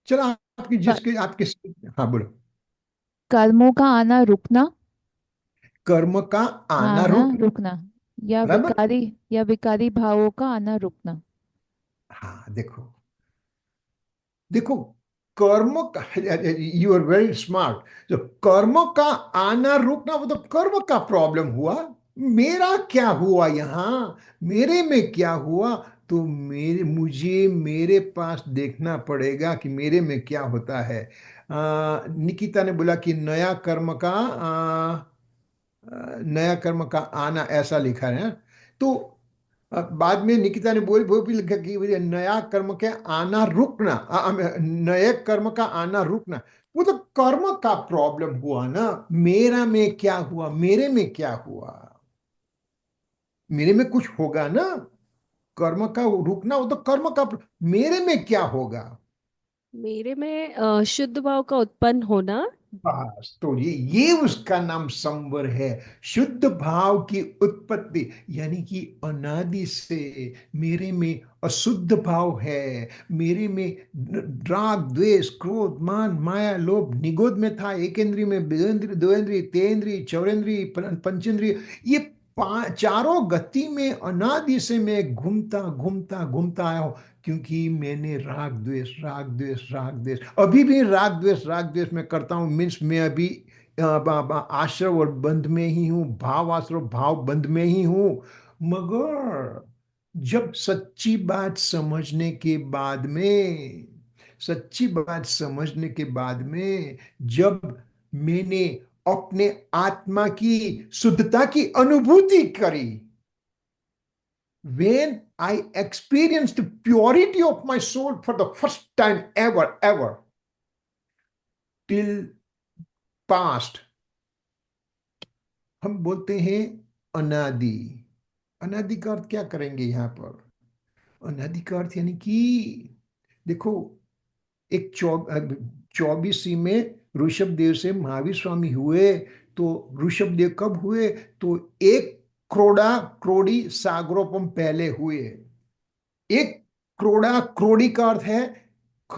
चलो, आपकी क- जिसके आपके, हाँ बोलो। कर्मों का आना रुकना। कर्म का आना आना रुक, रुकना। या बराबर। विकारी, या विकारी भावों का आना रुकना। हाँ देखो, देखो, कर्म का, यू आर वेरी स्मार्ट। जो कर्म का आना रुकना, वो तो कर्म का प्रॉब्लम हुआ। मेरा क्या हुआ यहां? मेरे में क्या हुआ? तो मुझे मेरे पास देखना पड़ेगा कि मेरे में क्या होता है। निकिता ने बोला कि नया कर्म का आना, ऐसा लिखा है। तो बाद में निकिता ने वो भी लिखा कि मुझे नया कर्म के आना रुकना, नए कर्म का आना रुकना, वो तो कर्म का प्रॉब्लम हुआ ना। मेरा में क्या हुआ? मेरे में क्या हुआ? मेरे में कुछ होगा ना। कर्म का रुकना, वो तो कर्म का मेरे में क्या होगा? मेरे में शुद्ध भाव का उत्पन्न होना। बस, तो ये उसका नाम संवर है। शुद्ध भाव की उत्पत्ति, यानी कि अनादि से मेरे में अशुद्ध भाव है। मेरे में राग द्वेष क्रोध मान माया लोभ निगोद में था। एक इंद्रिय में, द्विंद्रिय, दो इंद्रिय, तेन्द्रिय, चौरेंद्रिय, पंचेंद्रिय, ये चारों गति में अनादि से मैं घूमता घूमता घूमता आया हूं, क्योंकि मैंने राग द्वेष राग द्वेष राग द्वेष, अभी भी राग द्वेष मैं करता हूं। मीन्स मैं अभी आश्रय और बंध में ही हूं, भाव आश्रय भाव बंध में ही हूं। मगर जब सच्ची बात समझने के बाद में, सच्ची बात समझने के बाद में, जब मैंने अपने आत्मा की शुद्धता की अनुभूति करी, when I experienced the purity of my soul for the first time ever till past, हम बोलते हैं अनादि। अनादि का अर्थ क्या करेंगे यहां पर? अनादि का अर्थ यानी कि देखो, एक 24वीं में ऋषभ देव से महावीर स्वामी हुए, तो ऋषभ देव कब हुए? तो एक क्रोड़ा क्रोड़ी सागरोपम पहले हुए। एक क्रोड़ा क्रोड़ी का अर्थ है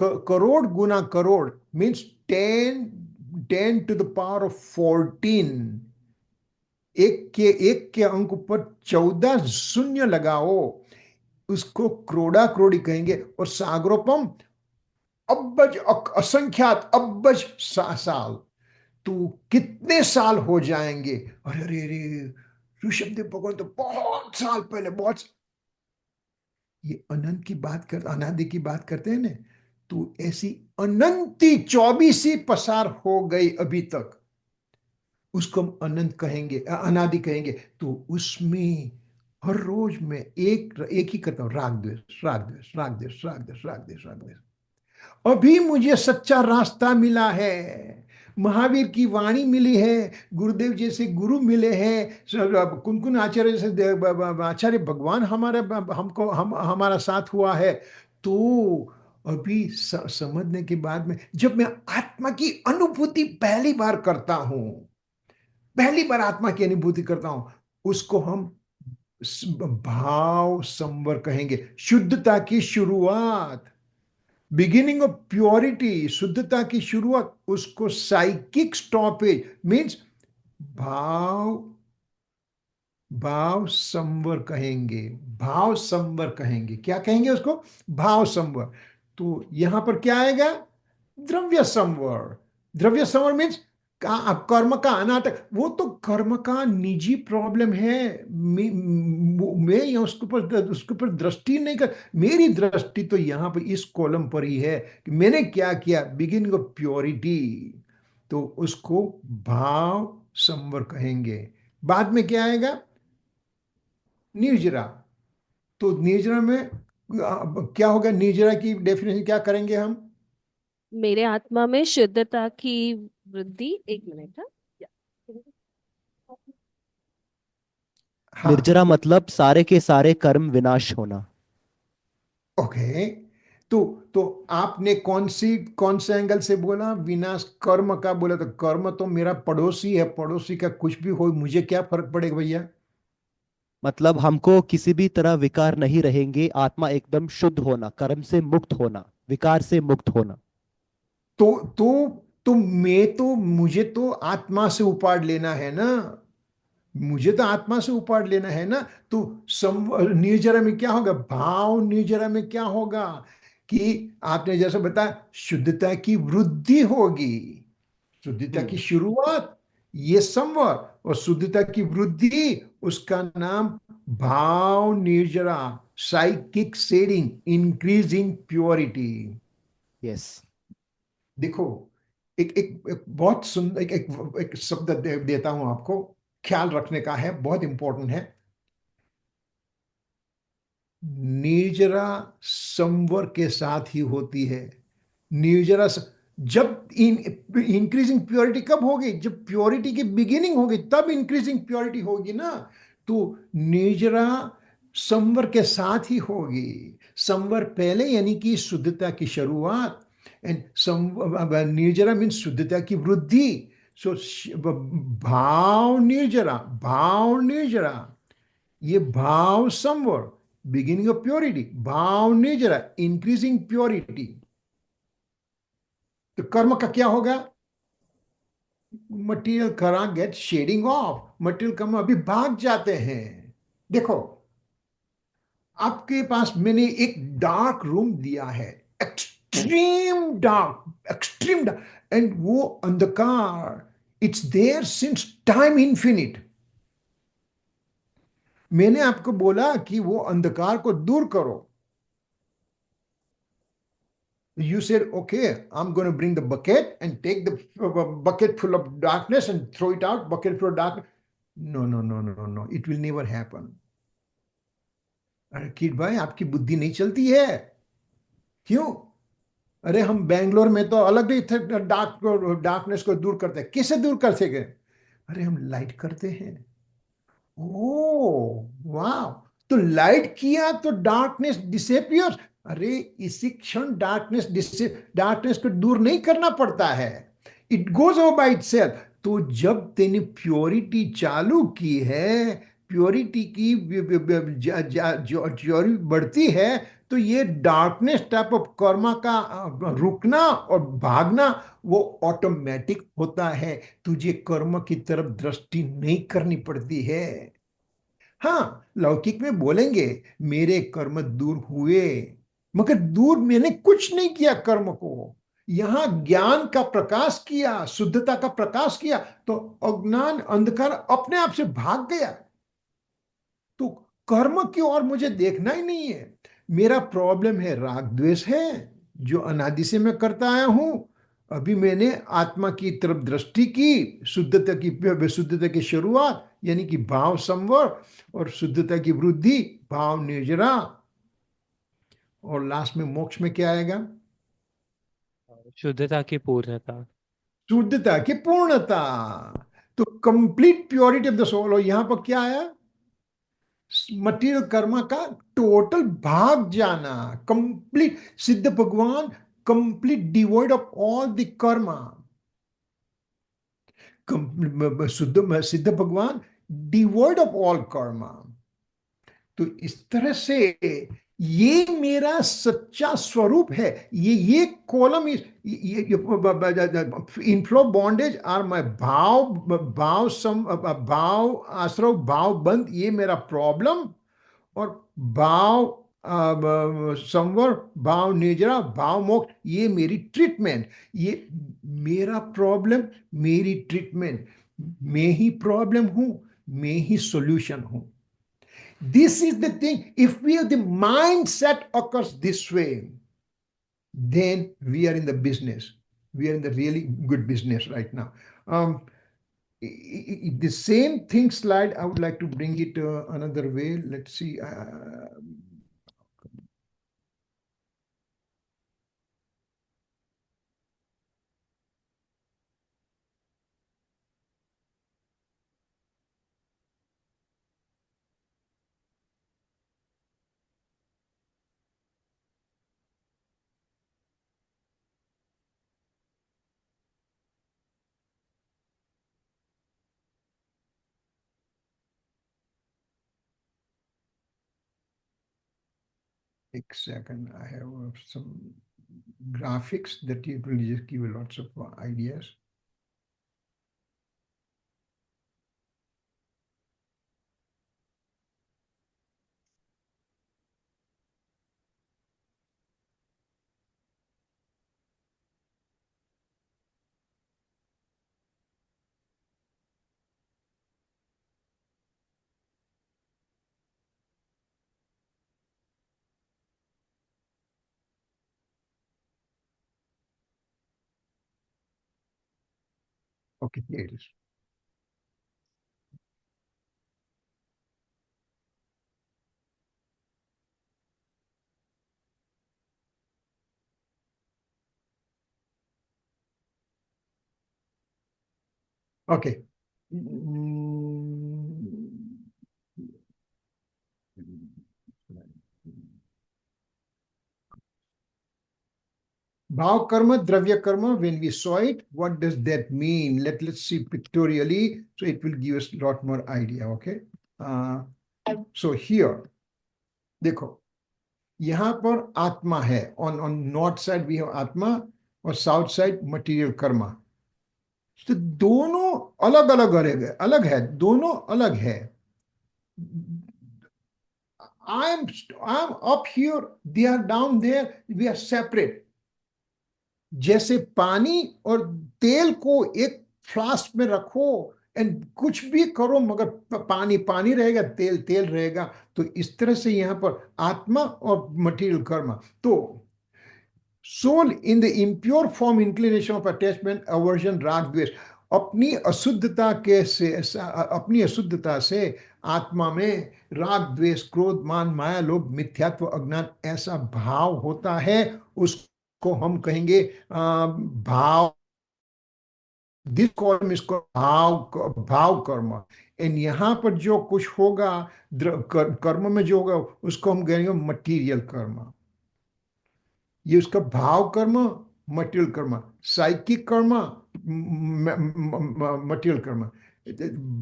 करोड़ गुना crore, means 10 to the power of 14। एक के अंक पर 14 शून्य लगाओ, उसको क्रोड़ा क्रोड़ी कहेंगे। और सागरोपम अब्बज, असंख्यात अब्बज साल। तो कितने साल हो जाएंगे? अरे अरे अरे, ऋषभदेव भगवान तो बहुत साल पहले, बहुत, ये अनंत की बात कर, अनादि की बात करते हैं ना। तो ऐसी अनंती 24 पसार हो गई अभी तक, उसको हम अनंत कहेंगे, अनादि कहेंगे। तो उसमें हर रोज मैं एक ही करता हूं, राग द्वेष राग द्वेष राग द्वेष राग द्वेष राग द्वेष राग द्वेष। अभी मुझे सच्चा रास्ता मिला है, महावीर की वाणी मिली है, गुरुदेव जैसे गुरु मिले हैं, कुन आचार्य जैसे आचार्य भगवान हमारे हमको हमारा साथ हुआ है। तो अभी समझने के बाद में जब मैं आत्मा की अनुभूति पहली बार करता हूं, पहली बार आत्मा की अनुभूति करता हूं, उसको हम भाव संवर कहेंगे। शुद्धता की शुरुआत, बिगिनिंग ऑफ प्योरिटी, शुद्धता की शुरुआत, उसको साइकिक स्टॉपेज मीन्स भाव, भाव संवर कहेंगे। भाव संवर कहेंगे, क्या कहेंगे उसको? भाव संवर। तो यहां पर क्या आएगा? द्रव्य संवर। द्रव्य संवर मीन्स कर्म का अनाटक। वो तो कर्म का निजी प्रॉब्लम है, मैं उसके ऊपर दृष्टि नहीं कर। मेरी दृष्टि तो यहां पर इस कॉलम पर ही है कि मैंने क्या किया, बिगिनिंग ऑफ प्योरिटी। तो उसको भाव संवर कहेंगे। बाद में क्या आएगा? निर्जरा। तो निर्जरा में क्या होगा? निर्जरा की डेफिनेशन क्या करेंगे हम? मेरे आत्मा में शुद्धता की वृद्धि। एक मिनट, हाँ। या- हाँ, निर्जरा मतलब सारे के सारे कर्म विनाश होना। ओके। तो आपने कौन से एंगल से बोला? विनाश कर्म का बोला, तो कर्म तो मेरा पड़ोसी है, पड़ोसी का कुछ भी हो मुझे क्या फर्क पड़ेगा भैया? मतलब हमको किसी भी तरह विकार नहीं रहेंगे, आत्मा एकदम शुद्ध होना, कर्म से मुक्त होना, विकार से मुक्त होना। तो मुझे तो आत्मा से उपाड़ लेना है ना, मुझे तो आत्मा से उपाड़ लेना है ना। तो निर्जरा में क्या होगा? भाव निर्जरा में क्या होगा कि आपने जैसे बताया, शुद्धता की वृद्धि होगी, शुद्धता की हम्म। शुरुआत ये संवर, और शुद्धता की वृद्धि उसका नाम भाव निर्जरा, साइकिक सेडिंग, इंक्रीजिंग प्योरिटी। यस। देखो, एक बहुत सुंदर एक शब्द देता हूं आपको, ख्याल रखने का है, बहुत इंपॉर्टेंट है। निर्जरा संवर के साथ ही होती है। निर्जरा जब इंक्रीजिंग प्योरिटी कब होगी? जब प्योरिटी की बिगिनिंग होगी तब इंक्रीजिंग प्योरिटी होगी ना। तो निर्जरा संवर के साथ ही होगी। संवर पहले यानी कि शुद्धता की शुरुआत, एंड निर्जरा मीन्स शुद्धता की वृद्धि। सो भाव निर्जरा, भाव निर्जरा, ये भाव संवर, बिगिनिंग ऑफ प्योरिटी, भाव निर्जरा, इंक्रीजिंग प्योरिटी। तो कर्म का क्या होगा? Material karma get shedding off, material karma अभी भाग जाते हैं। देखो, आपके पास मैंने एक डार्क रूम दिया है, एक्सट्रीम डार्क, एंड वो अंधकार it's there since time infinite. मैंने आपको बोला कि वो अंधकार को दूर करो। You said, okay, I'm going to bring the bucket and take the bucket full of darkness and throw it out, bucket full of darkness. No, no, no, no, no. It will never happen. अरे kid भाई, आपकी बुद्धि नहीं चलती है क्यों? अरे हम बेंगलोर में तो अलग ही थे, डार्कनेस को दूर करते हैं। कैसे दूर कर सके? अरे हम लाइट करते हैं। ओ वाह, तो लाइट किया तो डार्कनेस डिसअपियर्स। अरे इसी क्षण डार्कनेस को दूर नहीं करना पड़ता है, it goes over by itself. तो जब तेने प्योरिटी चालू की है, प्योरिटी की ज्योरी बढ़ती है, तो ये डार्कनेस टाइप ऑफ कर्मा का रुकना और भागना वो ऑटोमेटिक होता है। तुझे कर्म की तरफ दृष्टि नहीं करनी पड़ती है। हाँ, लौकिक में बोलेंगे मेरे कर्म दूर हुए, मगर दूर मैंने कुछ नहीं किया कर्म को। यहां ज्ञान का प्रकाश किया, शुद्धता का प्रकाश किया, तो अज्ञान अंधकार अपने आप से भाग गया। तो कर्म की ओर मुझे देखना ही नहीं है। मेरा प्रॉब्लम है राग द्वेष है, जो अनादि से मैं करता आया हूं। अभी मैंने आत्मा की तरफ दृष्टि की, शुद्धता की शुरुआत यानी कि भाव संवर, और शुद्धता की वृद्धि भाव निर्जरा, और लास्ट में मोक्ष में क्या आएगा? शुद्धता की पूर्णता। शुद्धता की पूर्णता। तो complete purity of the soul. और यहां पर क्या आया? मटेरियल कर्मा का टोटल भाग जाना, कंप्लीट। सिद्ध भगवान complete devoid of all the Karma. सिद्ध भगवान डिवॉइड ऑफ ऑल कर्मा। तो इस तरह से ये मेरा सच्चा स्वरूप है। ये column inflow bondage are my bhav, भाव आश्रव, भाव बंद, ये मेरा प्रॉब्लम। और भाव संवर, भाव निजरा, भाव मोक्ष, ये मेरी ट्रीटमेंट। ये मेरा प्रॉब्लम, मेरी ट्रीटमेंट। मैं ही प्रॉब्लम हूं, मैं ही सॉल्यूशन हूं। This is the thing. If we have the mindset occurs this way, then we are in the business. We are in the really good business right now. The same thing slide, I would like to bring it another way. Let's see. A second, I have some graphics that it will just give you lots of ideas. Okay, here it is. Okay. Bhav karma, dravya karma, when we saw it, what does that mean? Let's see pictorially, so it will give us a lot more idea, okay? So here, देखो, यहाँ पर आत्मा है, on north side we have आत्मा, और south side material karma. तो दोनों अलग अलग अलग है, दोनों अलग है। I'm up here, they are down there, we are separate. जैसे पानी और तेल को एक फ्लास्क में रखो एंड कुछ भी करो मगर पानी पानी रहेगा, तेल तेल रहेगा। तो इस तरह से यहां पर आत्मा और मटेरियल कर्म। तो soul in the impure form inclination of attachment aversion राग द्वेष, अपनी अशुद्धता से आत्मा में राग द्वेष क्रोध मान माया लोभ मिथ्यात्व अज्ञान ऐसा भाव होता है, उसको हम कहेंगे भाव। दिस कॉलम इसको भाव कर्म। एंड यहाँ पर जो कुछ होगा कर्म में जो होगा उसको हम कहेंगे मटीरियल कर्म। ये उसका भाव कर्म मटेरियल कर्म, साइकिक कर्म मटेरियल कर्म,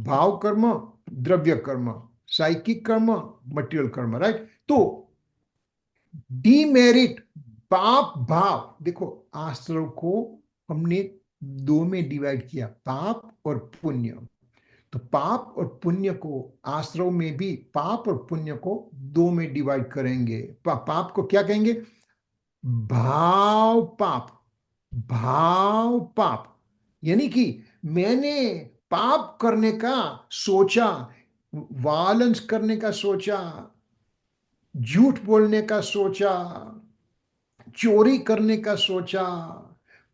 भाव कर्म द्रव्य कर्म, साइकिक कर्म मटेरियल कर्म, राइट। तो डीमेरिट पाप भाव, देखो आश्रव को हमने दो में डिवाइड किया, पाप और पुण्य। तो पाप और पुण्य को आश्रव में भी पाप और पुण्य को दो में डिवाइड करेंगे। पाप को क्या कहेंगे? भाव पाप। भाव पाप यानी कि मैंने पाप करने का सोचा, वायलेंस करने का सोचा, झूठ बोलने का सोचा, चोरी करने का सोचा,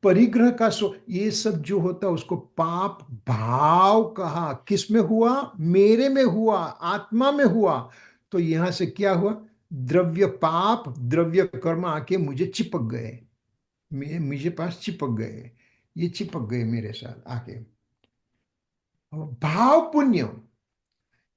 परिग्रह का ये सब जो होता उसको पाप भाव कहा। किस में हुआ? मेरे में हुआ, आत्मा में हुआ। तो यहां से क्या हुआ? द्रव्य पाप द्रव्य कर्म आके मुझे चिपक गए, मुझे पास चिपक गए, ये चिपक गए मेरे साथ आके। भाव पुण्य,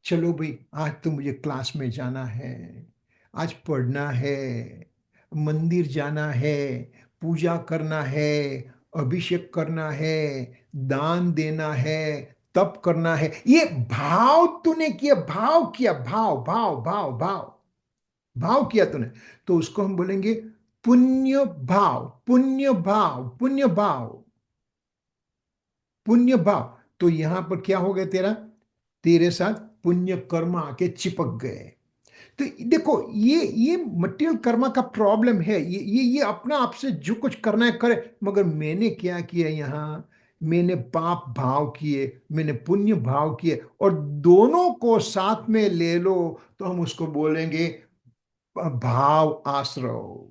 चलो भाई आज तो मुझे क्लास में जाना है, आज पढ़ना है, मंदिर जाना है, पूजा करना है, अभिषेक करना है, दान देना है, तप करना है। ये भाव तूने किया, भाव किया, भाव भाव भाव भाव भाव किया तूने, तो उसको हम बोलेंगे पुण्य भाव। पुण्य भाव, पुण्य भाव, पुण्य भाव। तो यहां पर क्या हो गया? तेरे साथ पुण्य कर्म आके चिपक गए। तो देखो ये मटेरियल कर्मा का प्रॉब्लम है। ये अपना आप से जो कुछ करना है करे, मगर मैंने क्या किया यहाँ? मैंने पाप भाव किए, मैंने पुण्य भाव किए, और दोनों को साथ में ले लो तो हम उसको बोलेंगे भाव आश्रव।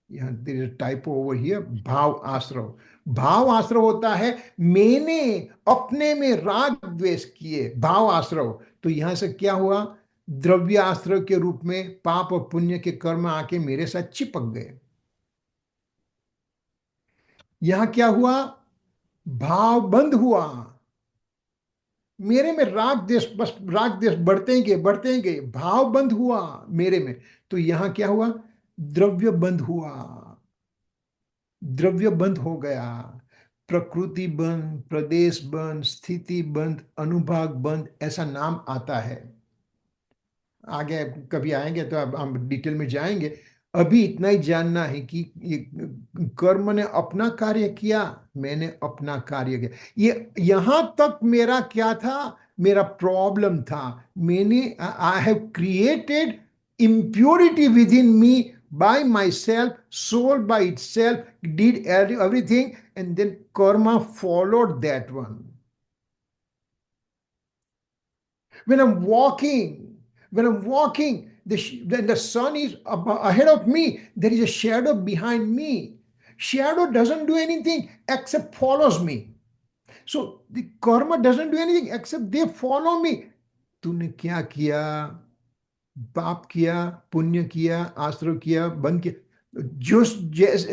यहाँ there is typo over here, भाव आश्रव। भाव आश्रव होता है मैंने अपने में राग द्वेष किए, भाव आश्रव। तो यहां से क्या हुआ? द्रव्य आश्रव के रूप में पाप और पुण्य के कर्म आके मेरे साथ चिपक गए। यहां क्या हुआ? भाव बंद हुआ। मेरे में राग देश, बस राग देश बढ़ते ही गए बढ़ते ही गए, भाव बंद हुआ मेरे में। तो यहां क्या हुआ? द्रव्य बंद हुआ, द्रव्य बंद हो गया, प्रकृति बंद, प्रदेश बंद, स्थिति बंद, अनुभाग बंद, ऐसा नाम आता है। आगे कभी आएंगे तो अब हम डिटेल में जाएंगे। अभी इतना ही जानना है कि ये कर्म ने अपना कार्य किया, मैंने अपना कार्य किया। ये यहां तक मेरा क्या था? मेरा प्रॉब्लम था। मैंने I have created impurity within me by myself, soul by itself did everything, and then karma followed that one. When I'm walking, the sun is ahead of me, there is a shadow behind me. Shadow doesn't do anything except follows me. So the karma doesn't do anything except they follow me. तूने क्या किया? पाप किया, पुण्य किया, आश्रव किया, बंद किया, just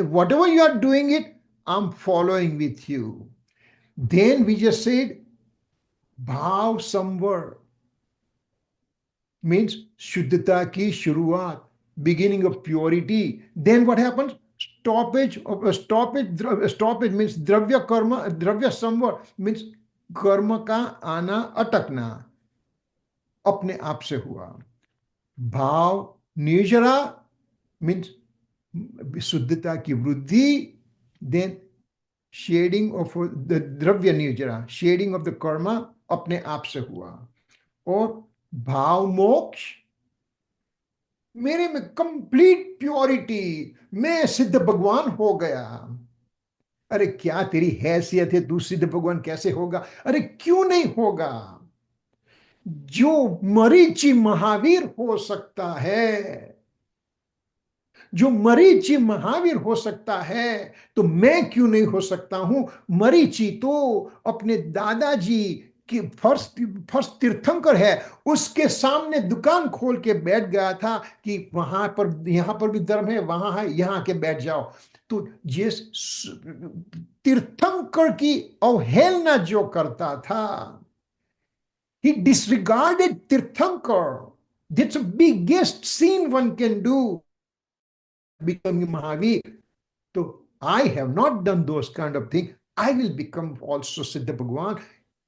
whatever you are doing it, I'm following with you. Then we just said भाव संवर means शुद्धता की शुरुआत, beginning of purity. Then what happens? Stoppage means द्रव्य कर्म, द्रव्य संवर means कर्म का आना अटकना अपने आप से हुआ। भाव निर्जरा मीन्स शुद्धता की वृद्धि, देन शेडिंग ऑफ द द्रव्य निर्जरा, शेडिंग ऑफ द कर्मा अपने आप से हुआ। और भाव मोक्ष, मेरे में कंप्लीट प्योरिटी, मैं सिद्ध भगवान हो गया। अरे क्या तेरी हैसियत है, तू सिद्ध भगवान कैसे होगा? अरे क्यों नहीं होगा? जो मरीचि महावीर हो सकता है, जो मरीचि महावीर हो सकता है, तो मैं क्यों नहीं हो सकता हूं? मरीचि तो अपने दादाजी की फर्स्ट फर्स्ट तीर्थंकर है, उसके सामने दुकान खोल के बैठ गया था कि वहां पर, यहां पर भी धर्म है, वहां है, यहां के बैठ जाओ। तो जिस तीर्थंकर की अवहेलना जो करता था, he disregarded Tirthankar. That's the biggest sin one can do, becoming Mahavir. So I have not done those kind of things. I will become also Siddha Bhagavan.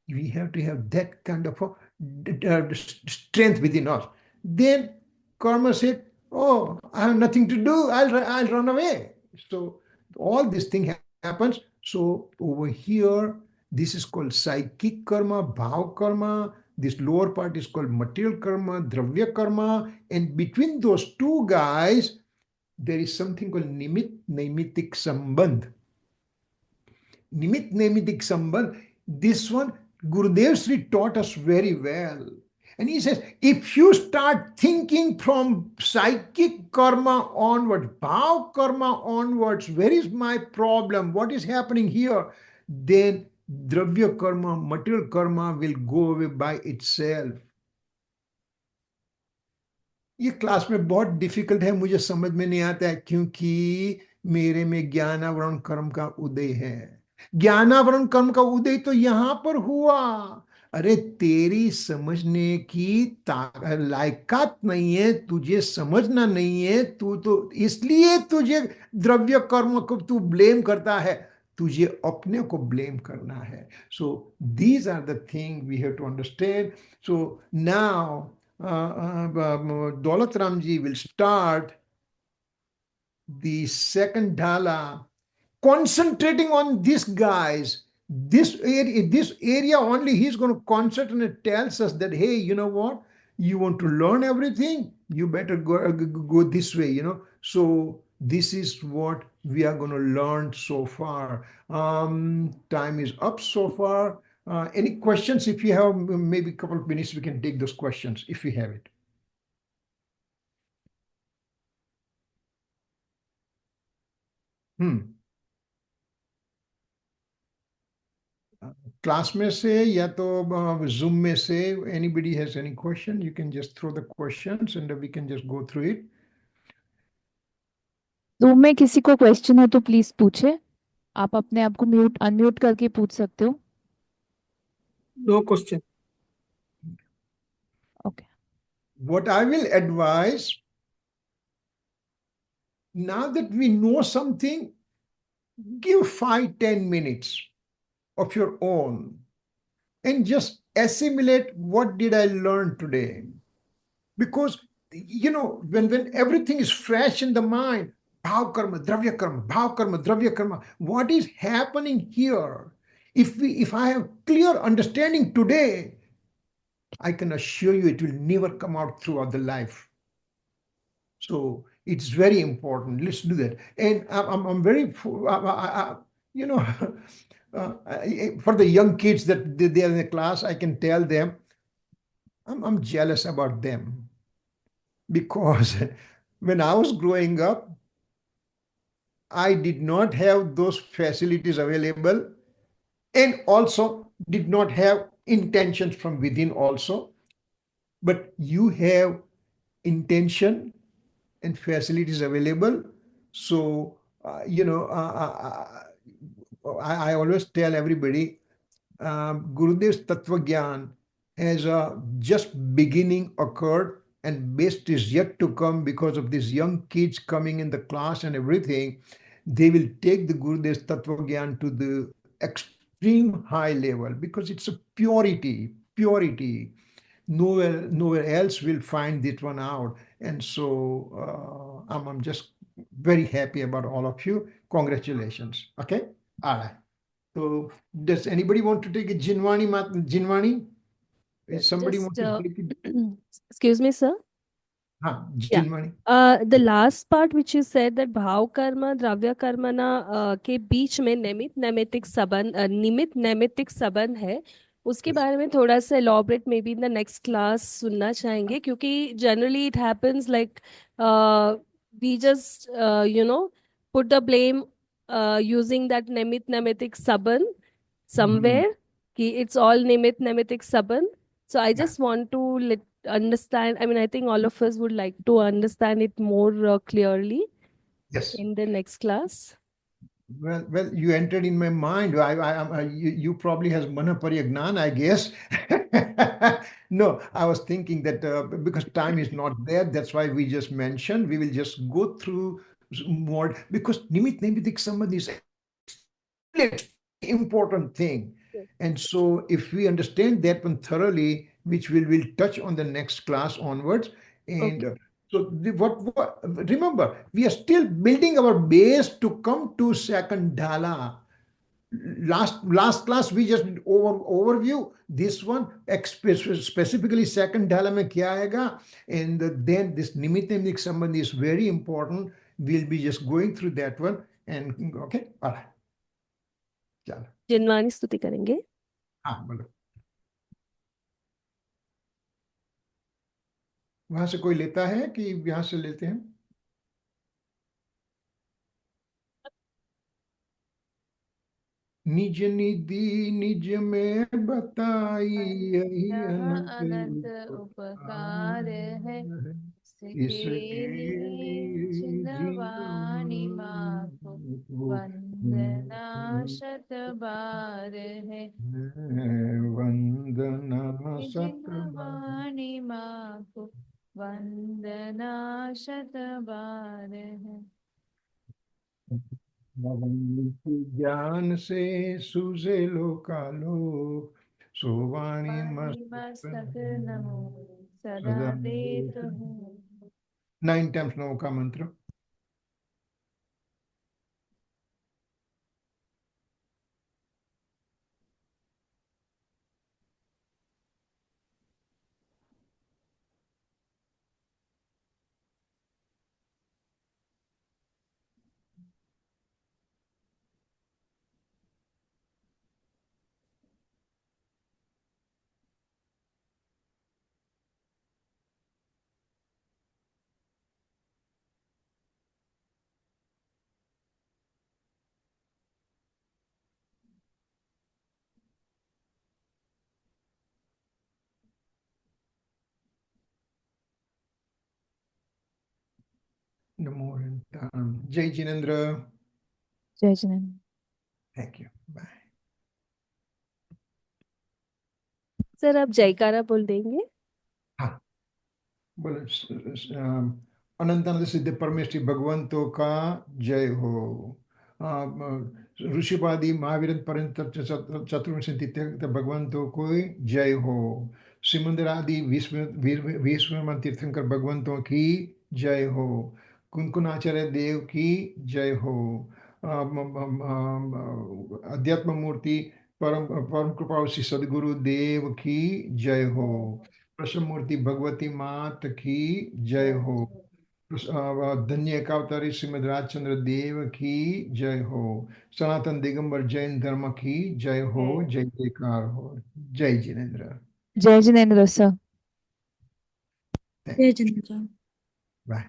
We have to have that kind of a strength within us. Then karma said, oh, I have nothing to do. I'll run away. So all this thing happens. So over here, this is called psychic karma, bhav karma. This lower part is called material karma, dravya karma. And between those two guys, there is something called nimit naimitik sambandh. Nimit naimitik sambandh. This one, Gurudev Sri taught us very well. And he says, if you start thinking from psychic karma onwards, bhav karma onwards, where is my problem? What is happening here? Then dravya karma, material karma will go away by itself. ये class में बहुत difficult है, मुझे समझ में नहीं आता है, क्योंकि मेरे में ज्ञानावरण कर्म का उदय है। ज्ञानावरण कर्म का उदय तो यहां पर हुआ। अरे तेरी समझने की लायकात नहीं है, तुझे समझना नहीं है, तू तो इसलिए तुझे द्रव्य कर्म को तू ब्लेम करता है, तुझे अपने को ब्लेम करना है। So these are the thing we have to understand. So now Daulat Ramji will start the second dhala, concentrating on these guys. This area only he's going to concentrate, and it tells us that, hey, you know what? You want to learn everything? You better go this way, you know. So this is what we are going to learn so far. Time is up so far. Any questions? If you have maybe a couple of minutes, we can take those questions if we have it. Class में से या तो zoom में से, anybody has any question, you can just throw the questions and we can just go through it. Zoom में किसी को question हो तो प्लीज पूछे। आप अपने आप को म्यूट अनम्यूट करके पूछ सकते हो। No question. Okay. What I will advise, now that we know something, give 5-10 minutes of your own and just assimilate what did I learn today. Because, you know, when everything is fresh in the mind, bhav karma, dravya karma, bhav karma, dravya karma, what is happening here? If I have clear understanding today, I can assure you it will never come out throughout the life. So it's very important. Let's do that. And I'm very, you know, for the young kids that they are in the class, I can tell them, I'm jealous about them, because when I was growing up, I did not have those facilities available, and also did not have intentions from within also. But you have intention and facilities available. So, you know, I always tell everybody, Gurudev's Tattva Gyan has just beginning occurred, and best is yet to come, because of these young kids coming in the class and everything. They will take the Gurudev's Tattva Gyan to the extreme high level, because it's a purity. Nowhere else will find this one out. And so I'm just very happy about all of you. Congratulations. Okay. All right. So does anybody want to take it? Jinwani? If somebody Just wants to take it? excuse me, sir. हाँ, Yeah. Jinwani. The last part which you said that भाव कर्म द्रव्य कर्म ना के बीच में निमित नैमित्तिक संबंध है, उसके बारे में थोड़ा सा elaborate maybe in the next class सुनना चाहेंगे, क्योंकि generally it happens like we just put the blame using that निमित नैमित्तिक संबंध somewhere कि it's all निमित नैमित्तिक संबंध. So I just want to understand. I mean, I think all of us would like to understand it more clearly Yes. in the next class. Well, you entered in my mind. You probably has Manaparyagnan, I guess. No, I was thinking that because time is not there, that's why we just mentioned. We will just go through more because Nimit Nimitik Sambandh is an important thing. Yes. And so if we understand that one thoroughly, which we'll touch on the next class onwards, and Okay. so what remember, we are still building our base to come to second dhala. Last class we just overview this one specifically second dhala mein kya aayega, and then this nimitta sambandh is very important. We'll be just going through that one, and okay, all right. चलो जिनवानी स्तुति करेंगे. हाँ बोलो. वहां से कोई लेता है कि यहाँ से लेते हैं? निज निधि निज में बताई यही अनंत उपकार है, इसके लिए जिनवाणी माँ को वंदना शत बार है. वंदना जिनवाणी माँ को वंदना शत बार है. ज्ञान से सूझे लोकालो सोवाणी मस्तक नमो सदा सदा देत हूँ. 9 times नमो का मंत्र. नमो जय जिनेन्द्र. जय Jinendra. Thank you. Bye. Sir आप जयकारा बोल देंगे. हाँ बोलो. अनंत अनंत सिद्ध परमेश्वरी भगवंतों का जय हो. ऋषिपादी महावीर पर्यंत चतुर्विंश तीर्थ भगवंतों को जय हो. सिमंदर आदि विश्व तीर्थंकर भगवंतों की जय हो. कुंकुनाचार्य देव की जय हो. अध्यात्म मूर्ति परम कृपा श्री सदगुरु देव की जय हो. प्रसन्न मूर्ति भगवती मात की जय हो. धन्य एकावतारी श्रीमद राजचंद्र देव की जय हो. सनातन दिगंबर जैन धर्म की जय हो. जय जयकार हो. जय जिनेन्द्र. जय जिनेन्द्र सर. जय जिनेन्द्र. बाय.